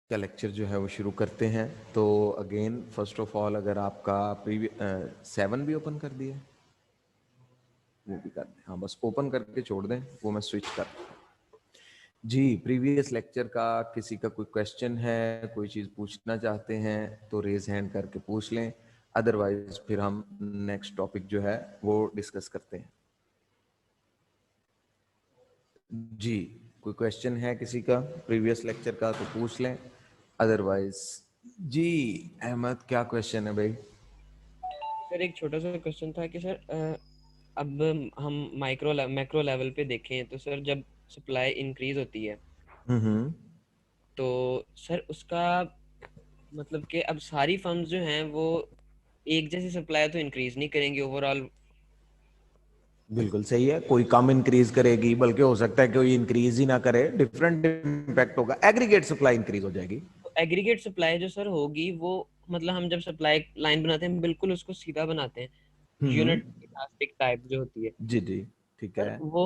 का लेक्चर जो है वो शुरू करते हैं। तो अगेन फर्स्ट ऑफ ऑल अगर आपका प्रीवियस 7 भी ओपन कर दिया वो भी कर दें, हाँ बस ओपन करके छोड़ दें, वो मैं स्विच कर जी। प्रीवियस लेक्चर का किसी का कोई क्वेश्चन है, कोई चीज़ पूछना चाहते हैं तो रेज हैंड करके पूछ लें, अदरवाइज फिर हम नेक्स्ट टॉपिक जो है वो डिस्कस करते हैं। जी, कोई क्वेश्चन है किसी का प्रीवियस लेक्चर का तो पूछ लें, अदरवाइज जी। अहमद क्या क्वेश्चन है भाई? सर एक छोटा सा क्वेश्चन था कि सर अब हम मैक्रो लेवल पे देखें तो सर जब सप्लाई इंक्रीज होती है हम्म। तो सर उसका मतलब कि अब सारी फर्म्स जो हैं वो एक जैसी सप्लाई तो इंक्रीज नहीं करेंगी ओवरऑल। बिल्कुल सही है, कोई कम इंक्रीज करेगी, बल्कि हो सकता है कि कोई इंक्रीज ही ना करे, डिफरेंट इम्पैक्ट होगा, एग्रीगेट सप्लाई इंक्रीज हो जाएगी। तो एग्रीगेट सप्लाई जो सर होगी वो मतलब हम जब सप्लाई लाइन बनाते हैं बिल्कुल उसको सीधा बनाते हैं, हम्म। यूनिट इलास्टिक टाइप जो होती है जी जी, ठीक सर है। वो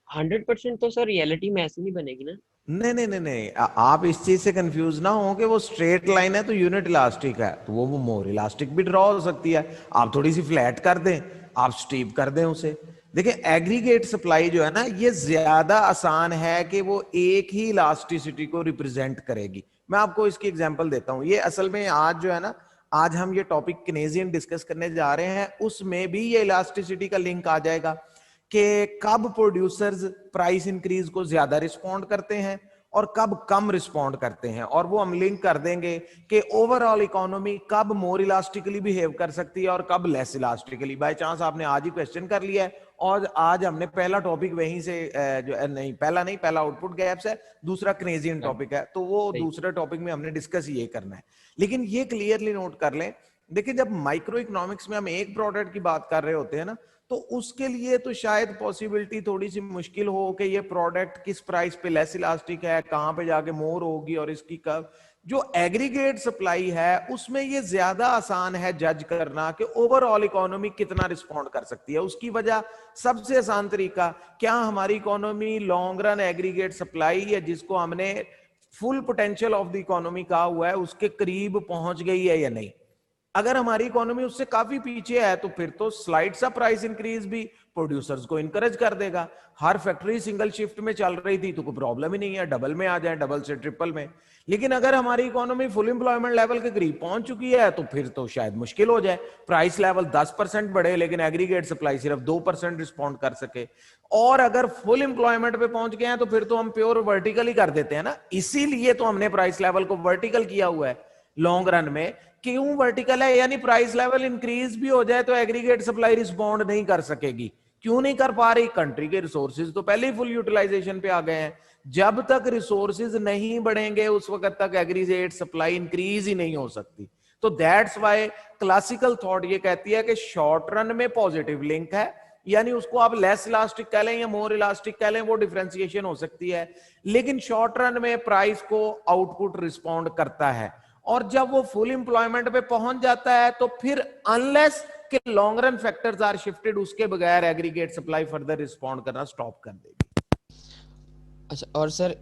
100% तो सर रियलिटी में ऐसी नहीं बनेगी ना। नहीं नहीं नहीं नहीं, आप इस चीज से कंफ्यूज ना हो कि वो स्ट्रेट लाइन है तो यूनिट इलास्टिक है, तो वो मोर इलास्टिक भी ड्रॉ हो सकती है। आप थोड़ी सी फ्लैट कर दें, आप स्टीप कर दें उसे। देखिए एग्रीगेट सप्लाई जो है ना, ये ज्यादा आसान है कि वो एक ही इलास्टिसिटी को रिप्रेजेंट करेगी। मैं आपको इसकी एग्जांपल देता हूं। ये असल में आज जो है ना, आज हम ये टॉपिक किनेजियन डिस्कस करने जा रहे हैं, उसमें भी ये इलास्टिसिटी का लिंक आ जाएगा कि कब प्रोड्यूसर्स प्राइस इंक्रीज को ज्यादा रिस्पॉन्ड करते हैं और कब कम रिस्पॉन्ड करते हैं, और वो हम लिंक कर देंगे कि ओवरऑल इकोनॉमी कब मोर इलास्टिकली बिहेव कर सकती है और कब लेस इलास्टिकली। बाय चांस आपने आज ही क्वेश्चन कर लिया है और आज हमने पहला टॉपिक वहीं से जो नहीं, पहला आउटपुट गैप्स है, दूसरा क्रेजियन टॉपिक है, तो वो सही। दूसरे टॉपिक में हमने डिस्कस ये करना है। लेकिन ये क्लियरली नोट कर लें, देखिए जब माइक्रो इकोनॉमिक्स में हम एक प्रोडक्ट की बात कर रहे होते हैं ना, तो उसके लिए तो शायद पॉसिबिलिटी थोड़ी सी मुश्किल हो कि ये प्रोडक्ट किस प्राइस पे लेस इलास्टिक है, कहां पे जाके मोर होगी और इसकी कब। जो एग्रीगेट सप्लाई है उसमें ये ज्यादा आसान है जज करना कि ओवरऑल इकोनॉमी कितना रिस्पॉन्ड कर सकती है। उसकी वजह सबसे आसान तरीका, क्या हमारी economy long run aggregate supply है जिसको हमने full potential of the economy कहा हुआ है उसके करीब पहुंच गई है या नहीं। अगर हमारी इकोनॉमी उससे काफी पीछे है तो फिर तो स्लाइड सा प्राइस इंक्रीज भी प्रोड्यूसर्स को इनकरेज कर देगा। हर फैक्ट्री सिंगल शिफ्ट में चल रही थी तो कोई प्रॉब्लम ही नहीं है, डबल में आ जाए, डबल से ट्रिपल में। लेकिन अगर हमारी इकोनॉमी फुल एम्प्लॉयमेंट लेवल के करीब पहुंच चुकी है तो फिर तो शायद मुश्किल हो जाए, प्राइस लेवल 10% बढ़े लेकिन एग्रीगेट सप्लाई सिर्फ 2% रिस्पॉन्ड कर सके। और अगर फुल एम्प्लॉयमेंट पे पहुंच गए हैं तो फिर तो हम प्योर वर्टिकल ही कर देते हैं ना, इसीलिए तो हमने प्राइस लेवल को वर्टिकल किया हुआ है लॉन्ग रन में। क्यों वर्टिकल है? यानी प्राइस लेवल इंक्रीज भी हो जाए तो एग्रीगेट सप्लाई रिस्पॉन्ड नहीं कर सकेगी। क्यों नहीं कर पा रही? कंट्री के रिसोर्सेज तो पहले ही फुल यूटिलाइजेशन पे आ गए हैं। जब तक रिसोर्सेज नहीं बढ़ेंगे उस वक्त तक एग्रीगेट सप्लाई इंक्रीज ही नहीं हो सकती। तो दैट्स वाई क्लासिकल थॉट ये कहती है कि शॉर्ट रन में पॉजिटिव लिंक है, यानी उसको आप लेस इलास्टिक कह लें या मोर इलास्टिक कह लें, वो डिफरेंशिएशन हो सकती है, लेकिन शॉर्ट रन में प्राइस को आउटपुट रिस्पॉन्ड करता है। और जब वो फुल एम्प्लॉयमेंट पे पहुंच जाता है तो फिर अनलेस के long run factors are shifted, उसके बगैर एग्रीगेट सप्लाई फर्दर रिस्पॉन्ड करना स्टॉप कर देगी। अच्छा और सर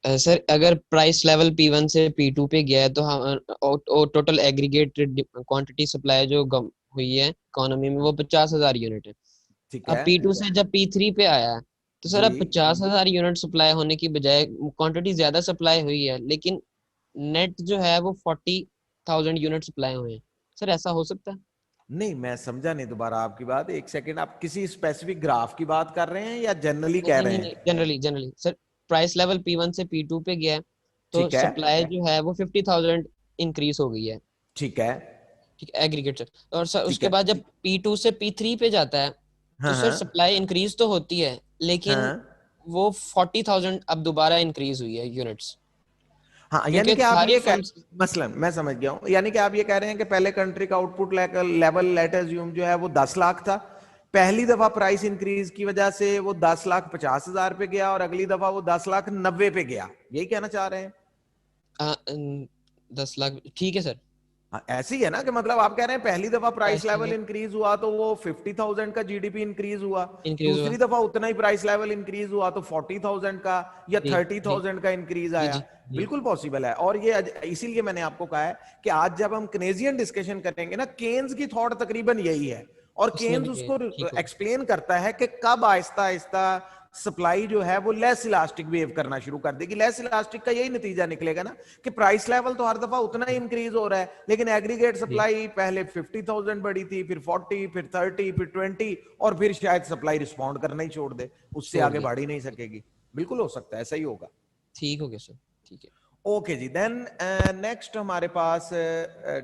सर अगर प्राइस लेवल P1 से P2 पे गया है तो हम टोटल एग्रीगेट क्वांटिटी सप्लाई जो हुई है इकोनॉमी में वो 50,000 यूनिट है। ठीक अब है P2 से जब P3 पे आया है तो सर जी। अब 50,000 यूनिट सप्लाई होने की बजाय क्वांटिटी ज्यादा सप्लाई हुई है लेकिन नेट जो है वो 40,000 यूनिट सप्लाई हुए हैं। सर ऐसा हो सकता है? नहीं, मैं समझा नहीं दोबारा आपकी बात, एक सेकंड। आप किसी स्पेसिफिक ग्राफ की बात कर रहे हैं या जनरली कह नहीं रहे नहीं हैं? नहीं, generally generally sir price level P1 से P2 पे गया है तो ठीक है सप्लाई जो है वो 50,000 इंक्रीज हो गई है। ठीक है ठीक है एग्रीगेट सर। और सर ठीक उसके है। बाद जब P2 से P3 पे जाता है तो हाँ सर हाँ सप्लाई इंक्रीज तो होती है लेकिन हाँ वो 40,000 अब दोबारा इंक्रीज हुई है यूनिट्स हाँ, यानी क्योंकि कि आप सारी ये कह, फर्म्स। मसलन मैं समझ गया हूं, यानी कि आप ये कह रहे हैं कि पहले कंट्री का आउटपुट लेवल लेट अज्यूम जो है वो 10 लाख था, पहली दफा प्राइस इंक्रीज की वजह से वो 10,50,000 पे गया और अगली दफा वो 10,90,000 पे गया, यही कहना चाह रहे हैं? 10 लाख ठीक है सर। हाँ, ऐसी है ना कि मतलब आप कह रहे हैं पहली दफा प्राइस ऐसे लेवल है, इंक्रीज हुआ तो वो 50,000 का जीडीपी इंक्रीज हुआ, इंक्रीज हुआ। दूसरी दफा उतना ही प्राइस लेवल इंक्रीज हुआ तो 40,000 का या जी जी 30,000 का इंक्रीज जी आया। जी जी। बिल्कुल पॉसिबल है। और ये इसीलिए मैंने आपको कहा है कि आज जब हम केनेजियन डिस्कशन करेंगे ना, केन्स की थॉट तकरीबन यही है, और इसमें केन्स भी ये उसको ठीक होगा। एक्सप्लेन करता है कि कब आहिस्ता आहिस्ता सप्लाई जो है वो लेस इलास्टिक बिहेव करना शुरू कर देगी। लेस इलास्टिक का यही नतीजा निकलेगा ना कि प्राइस लेवल तो हर दफा उतना ही इंक्रीज हो रहा है, लेकिन एग्रीगेट जी सप्लाई पहले 50,000 बढ़ी थी, फिर 40, फिर 30, फिर 20, और फिर शायद सप्लाई रिस्पॉन्ड करना ही छोड़ दे, उससे छोड़ आगे दे। बढ़ ही नहीं सकेगी। बिल्कुल हो सकता है, ऐसा ही होगा। ठीक हो गया सर, ठीक है। ओके जी, देन नेक्स्ट हमारे पास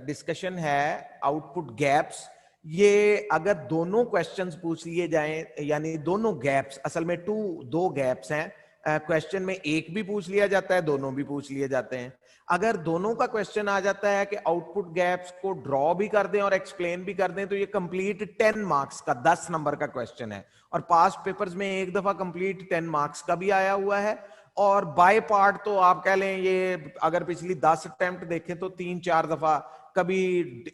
डिस्कशन है आउटपुट गैप्स। ये अगर दोनों क्वेश्चंस पूछ लिए जाएं, यानी दोनों गैप्स, असल में दो गैप्स हैं, क्वेश्चन में एक भी पूछ लिया जाता है, दोनों भी पूछ लिए जाते हैं। अगर दोनों का क्वेश्चन आ जाता है कि आउटपुट गैप्स को ड्रॉ भी कर दें और एक्सप्लेन भी कर दें, तो ये कंप्लीट 10 मार्क्स का 10 नंबर का क्वेश्चन है। और पास्ट पेपर्स में एक दफा कंप्लीट 10 मार्क्स का भी आया हुआ है। और बाय पार्ट तो आप कह लें, ये अगर पिछली 10 अटेम्प्ट देखें तो 3-4 दफा कभी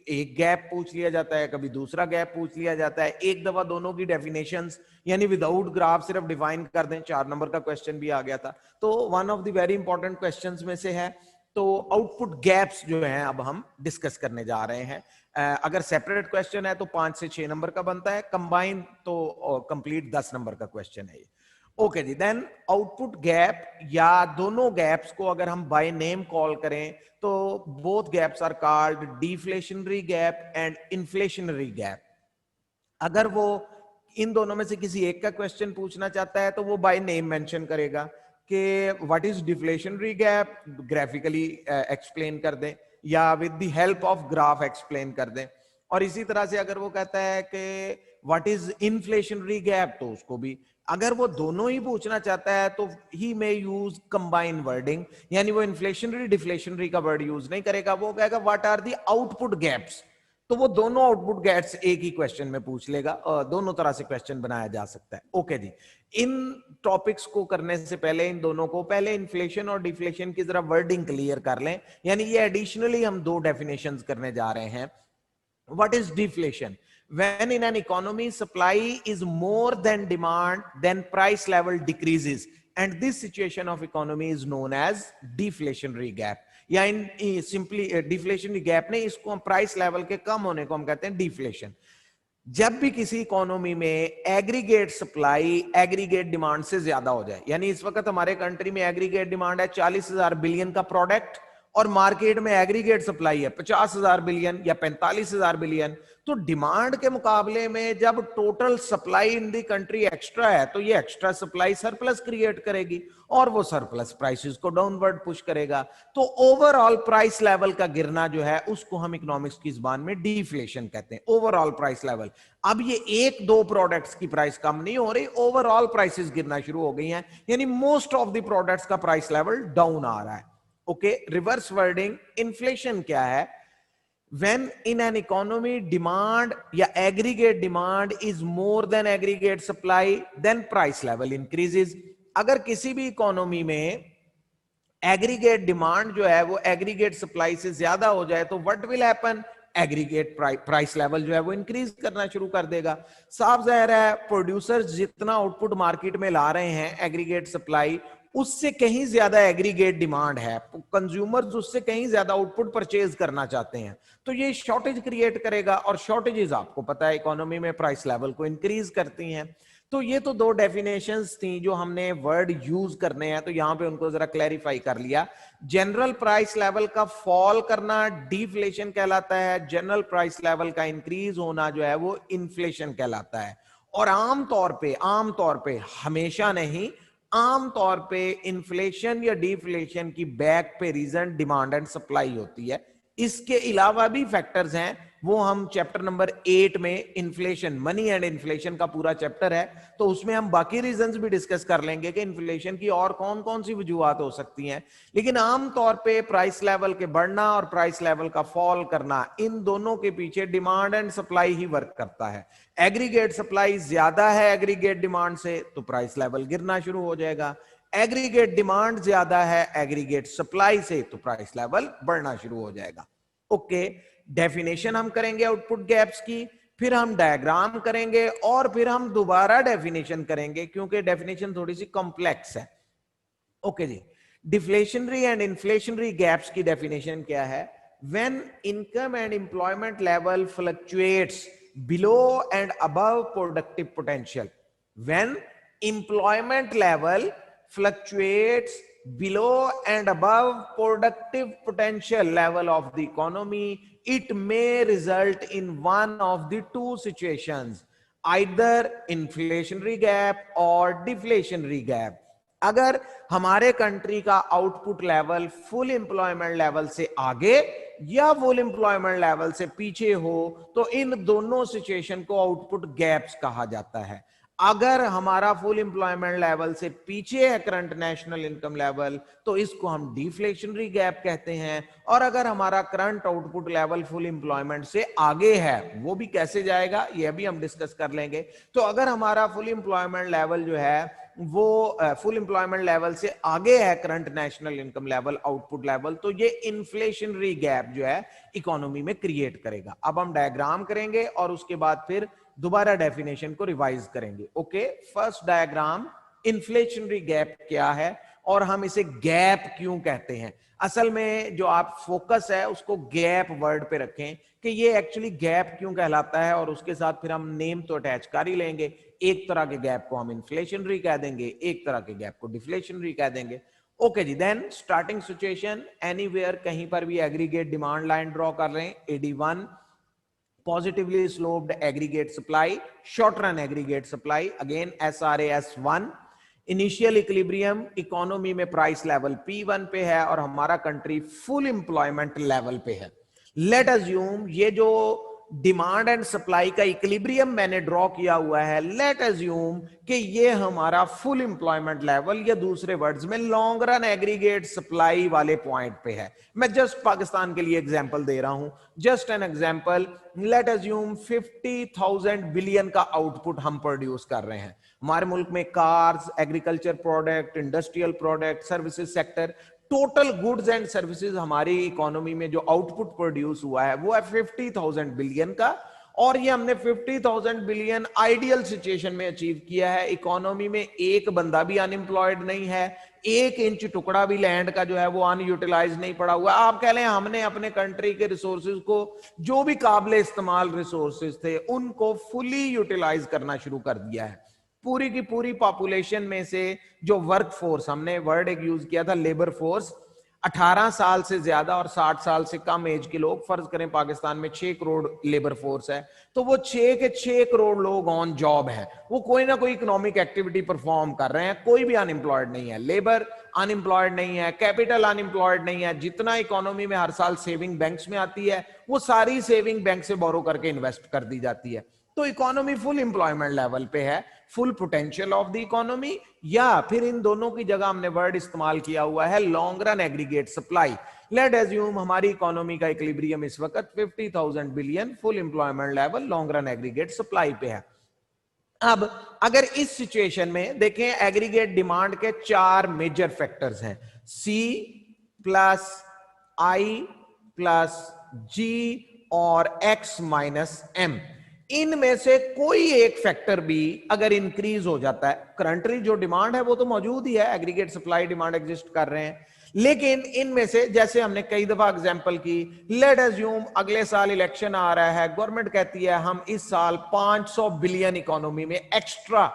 एक गैप पूछ लिया जाता है, कभी दूसरा गैप पूछ लिया जाता है, एक दफा दोनों की डेफिनेशंस यानी विदाउट ग्राफ सिर्फ डिफाइन कर दें, 4 नंबर का क्वेश्चन भी आ गया था। तो one of the very important questions में से है। तो आउटपुट गैप्स जो हैं अब हम डिस्कस करने जा रहे हैं। अगर सेपरेट क्वेश्चन है तो 5 से 6 नंबर का बनता है, कंबाइन तो कंप्लीट 10 नंबर का क्वेश्चन है ये। ओके जी, देन आउटपुट गैप या दोनों गैप्स को अगर हम बाय नेम कॉल करें तो both gaps are called deflationary gap and inflationary gap. अगर वो इन दोनों में से किसी एक का क्वेश्चन पूछना चाहता है तो वो बाय नेम मेंशन करेगा कि what is deflationary gap, graphically explain कर दें या with the help of graph explain कर दें। और इसी तरह से अगर वो कहता है कि व्हाट इज इन्फ्लेशनरी गैप, तो उसको भी, अगर वो दोनों ही पूछना चाहता है तो he may use combine wording, यानी वो इन्फ्लेशनरी डिफ्लेशनरी का वर्ड यूज नहीं करेगा, वो कहेगा what are the output gaps. तो वो दोनों आउटपुट गैप्स एक ही क्वेश्चन में पूछ लेगा, और दोनों तरह से क्वेश्चन बनाया जा सकता है। ओके जी, इन टॉपिक्स को करने से पहले इन दोनों को पहले इन्फ्लेशन और डिफ्लेशन की जरा वर्डिंग क्लियर कर लें, यानी ये एडिशनली हम दो डेफिनेशंस करने जा रहे हैं। What is deflation? When in an economy supply is more than demand, then price level decreases, and this situation of economy is known as deflationary gap. या इन सिंपली डिफ्लेशनरी गैप नहीं, इसको हम प्राइस लेवल के कम होने को हम कहते हैं डिफ्लेशन। जब भी किसी इकोनॉमी में एग्रीगेट सप्लाई एग्रीगेट डिमांड से ज्यादा हो जाए, यानी इस वक्त हमारे कंट्री में एग्रीगेट डिमांड है 40,000 बिलियन का प्रोडक्ट और मार्केट में एग्रीगेट सप्लाई है 50,000 बिलियन या 45,000 बिलियन, तो डिमांड के मुकाबले में जब total supply in the country extra है तो ये एक्स्ट्रा सप्लाई सरप्लस क्रिएट करेगी और वो सरप्लस प्राइसेस को डाउनवर्ड पुश करेगा। तो ओवरऑल प्राइस लेवल का गिरना जो है उसको हम इकोनॉमिक्स की जुबान में डिफ्लेशन कहते हैं, ओवरऑल प्राइस लेवल। अब ये एक दो प्रोडक्ट्स की प्राइस कम नहीं हो रही, ओवरऑल प्राइसेस गिरना शुरू हो गई हैं, यानी मोस्ट ऑफ द प्रोडक्ट्स का प्राइस लेवल डाउन आ रहा है। ओके, रिवर्स वर्डिंग, इन्फ्लेशन क्या है? when in an economy demand या aggregate demand is more than aggregate supply, then price level increases। अगर किसी भी इकोनॉमी में एग्रीगेट डिमांड जो है वो एग्रीगेट सप्लाई से ज्यादा हो जाए तो what will happen, aggregate price level जो है वो इंक्रीज करना शुरू कर देगा। साफ जाहिर है प्रोड्यूसर्स जितना आउटपुट मार्केट में ला रहे हैं एग्रीगेट सप्लाई, उससे कहीं ज्यादा एग्रीगेट डिमांड है, कंज्यूमर्स उससे कहीं ज्यादा आउटपुट परचेज करना चाहते हैं, तो ये शॉर्टेज क्रिएट करेगा और शॉर्टेजेस आपको पता है इकोनॉमी में प्राइस लेवल को इंक्रीज करती हैं। तो ये तो दो डेफिनेशंस थी जो हमने वर्ड यूज करने हैं, तो यहां पे उनको जरा क्लैरिफाई कर लिया। जनरल प्राइस लेवल का फॉल करना डिफ्लेशन कहलाता है, जनरल प्राइस लेवल का इंक्रीज होना जो है वो इन्फ्लेशन कहलाता है। और आमतौर पे हमेशा नहीं, आमतौर पे इन्फ्लेशन या डिफ्लेशन की बैक पे रीजन डिमांड एंड सप्लाई होती है। इसके अलावा भी फैक्टर्स हैं, वो हम चैप्टर नंबर 8 में इन्फ्लेशन, मनी एंड इन्फ्लेशन का पूरा चैप्टर है, तो उसमें हम बाकी रीजंस भी डिस्कस कर लेंगे कि इन्फ्लेशन की और कौन कौन सी वजूहत हो सकती हैं। लेकिन आमतौर पे प्राइस लेवल के बढ़ना और प्राइस लेवल का फॉल करना, इन दोनों के पीछे demand and supply he work करता है। एग्रीगेट सप्लाई ज्यादा है एग्रीगेट डिमांड से तो प्राइस लेवल गिरना शुरू हो जाएगा, एग्रीगेट डिमांड ज्यादा है एग्रीगेट सप्लाई से तो प्राइस लेवल बढ़ना शुरू हो जाएगा। ओके, डेफिनेशन हम करेंगे आउटपुट गैप्स की, फिर हम डायग्राम करेंगे और फिर हम दोबारा डेफिनेशन करेंगे, क्योंकि डेफिनेशन थोड़ी सी कॉम्प्लेक्स है। ओके जी, डिफ्लेशनरी एंड इन्फ्लेशनरी गैप्स की डेफिनेशन क्या है? When income and employment level fluctuates below and above productive potential, when employment level fluctuates below and above productive potential level of the economy, it may result in one of the two situations, either inflationary gap or deflationary gap. अगर हमारे country का output level full employment level से आगे या full employment level से पीछे हो तो इन दोनों सिचुएशन को आउटपुट गैप्स कहा जाता है। अगर हमारा फुल एम्प्लॉयमेंट लेवल से पीछे है करंट नेशनल इनकम लेवल तो इसको हम डिफ्लेशनरी गैप कहते हैं, और अगर हमारा current output level full employment से आगे है, वो भी कैसे जाएगा ये भी हम डिस्कस कर लेंगे। तो अगर हमारा फुल एम्प्लॉयमेंट लेवल जो है वो फुल एम्प्लॉयमेंट लेवल से आगे है current national income level output level, तो ये इन्फ्लेशनरी गैप जो है इकोनॉमी में क्रिएट करेगा। अब हम डायग्राम करेंगे और उसके बाद फिर दोबारा डेफिनेशन को रिवाइज करेंगे। Okay, first diagram, inflationary gap क्या है और हम इसे गैप क्यों कहते हैं। असल में जो आप फोकस है उसको गैप वर्ड पे रखें कि ये एक्चुअली गैप क्यों कहलाता है, और उसके साथ फिर हम नेम तो अटैच कर ही लेंगे। एक तरह के गैप को हम इन्फ्लेशनरी कह देंगे, एक तरह के गैप को डिफ्लेशनरी कह देंगे। ओके जी, देन स्टार्टिंग सिचुएशन, एनीवेयर कहीं पर भी एग्रीगेट डिमांड लाइन ड्रॉ कर रहे हैं, AD1 positively sloped aggregate supply, short run aggregate supply, again SRAS1, initial equilibrium economy में प्राइस लेवल P1 पे है और हमारा कंट्री फुल एम्प्लॉयमेंट लेवल पे है। लेट अज्यूम ये जो डिमांड एंड सप्लाई का इक्विलिब्रियम मैंने ड्रॉ किया हुआ है, लेट अज्यूम कि ये हमारा फुल एम्प्लॉयमेंट लेवल या दूसरे वर्ड्स में लॉन्ग रन एग्रीगेट सप्लाई वाले पॉइंट पे है। मैं जस्ट पाकिस्तान के लिए एग्जांपल दे रहा हूं, just an example. Late assume 50,000 billion का आउटपुट हम प्रोड्यूस कर रहे हैं। हमारे मुल्क में cars, agriculture product, industrial product, services sector, total goods and services हमारी इकोनॉमी में जो आउटपुट प्रोड्यूस हुआ है वो है 50,000 बिलियन का, और ये हमने 50,000 बिलियन आइडियल सिचुएशन में अचीव किया है। इकोनॉमी में एक बंदा भी अनएम्प्लॉयड नहीं है, 1 इंच टुकड़ा भी लैंड का जो है वो अनयूटिलाइज नहीं पड़ा हुआ। आप कह लें हमने अपने कंट्री के रिसोर्सेज को, जो भी काबिल इस्तेमाल रिसोर्सेज थे उनको फुली यूटिलाइज करना शुरू कर दिया है। पूरी की पूरी पॉपुलेशन में से जो वर्क फोर्स, हमने वर्ड एक यूज किया था लेबर फोर्स, 18 साल से ज्यादा और 60 साल से कम एज के लोग, फर्ज करें पाकिस्तान में 6 करोड़ लेबर फोर्स है, तो वो 6 के 6 करोड़ लोग ऑन जॉब है, वो कोई ना कोई इकोनॉमिक एक्टिविटी परफॉर्म कर रहे हैं, कोई भी अनएम्प्लॉयड नहीं है, लेबर अनएम्प्लॉयड नहीं है, कैपिटल अनएम्प्लॉयड नहीं है। जितना इकोनॉमी में हर साल सेविंग बैंक्स में आती है वो सारी सेविंग बैंक से बोरो करके इन्वेस्ट कर दी जाती है। तो इकोनॉमी फुल एम्प्लॉयमेंट लेवल पे है, full potential of the economy, या फिर इन दोनों की जगह हमने वर्ड इस्तेमाल किया हुआ है long run aggregate supply. Late assume हमारी इकोनॉमी का इक्विलिब्रियम इस वक्त 50,000 billion, full employment level, long run aggregate supply पे है। अब अगर इस सिचुएशन में देखें, एग्रीगेट डिमांड के 4 मेजर फैक्टर्स हैं, C plus I plus G और X माइनस M। इनमें से कोई एक फैक्टर भी अगर इंक्रीज हो जाता है, करंटली जो डिमांड है वो तो मौजूद ही है, एग्रीगेट सप्लाई डिमांड एग्जिस्ट कर रहे हैं, लेकिन इनमें से जैसे हमने कई दफा एग्जांपल की, लेट अज्यूम अगले साल इलेक्शन आ रहा है, गवर्नमेंट कहती है हम इस साल 500 बिलियन इकोनॉमी में एक्स्ट्रा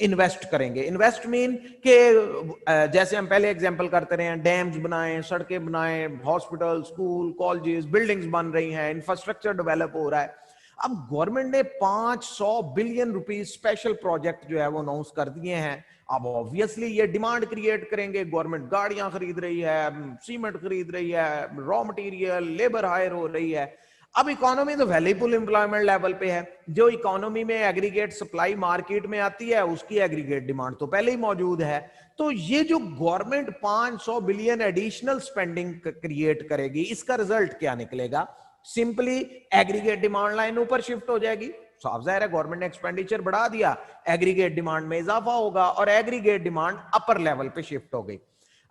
इन्वेस्ट करेंगे। इन्वेस्ट मीन के जैसे हम पहले एग्जांपल करते रहे हैं, डैम्स बनाएं, सड़कें बनाएं, हॉस्पिटल, स्कूल, कॉलेजेस, बिल्डिंग्स बन रही हैं, इंफ्रास्ट्रक्चर डेवलप हो रहा है। अब गवर्नमेंट ने 500 बिलियन रुपीस स्पेशल प्रोजेक्ट जो है वो अनाउंस कर दिए हैं। अब ऑब्वियसली ये डिमांड क्रिएट करेंगे, गवर्नमेंट गाड़ियां खरीद रही है, सीमेंट खरीद रही है, रॉ मटेरियल, लेबर हायर हो रही है। अब इकोनॉमी तो वैल्यूबल एम्प्लॉयमेंट लेवल पे है, जो इकोनॉमी में एग्रीगेट सप्लाई मार्केट में आती है उसकी एग्रीगेट डिमांड तो पहले ही मौजूद है। तो ये जो government 500 billion additional spending create करेगी, इसका रिजल्ट क्या निकलेगा? सिंपली एग्रीगेट डिमांड लाइन ऊपर शिफ्ट हो जाएगी। साफ जाहिर है गवर्नमेंट ने एक्सपेंडिचर बढ़ा दिया, एग्रीगेट डिमांड में इजाफा होगा और एग्रीगेट डिमांड अपर लेवल पे शिफ्ट हो गई।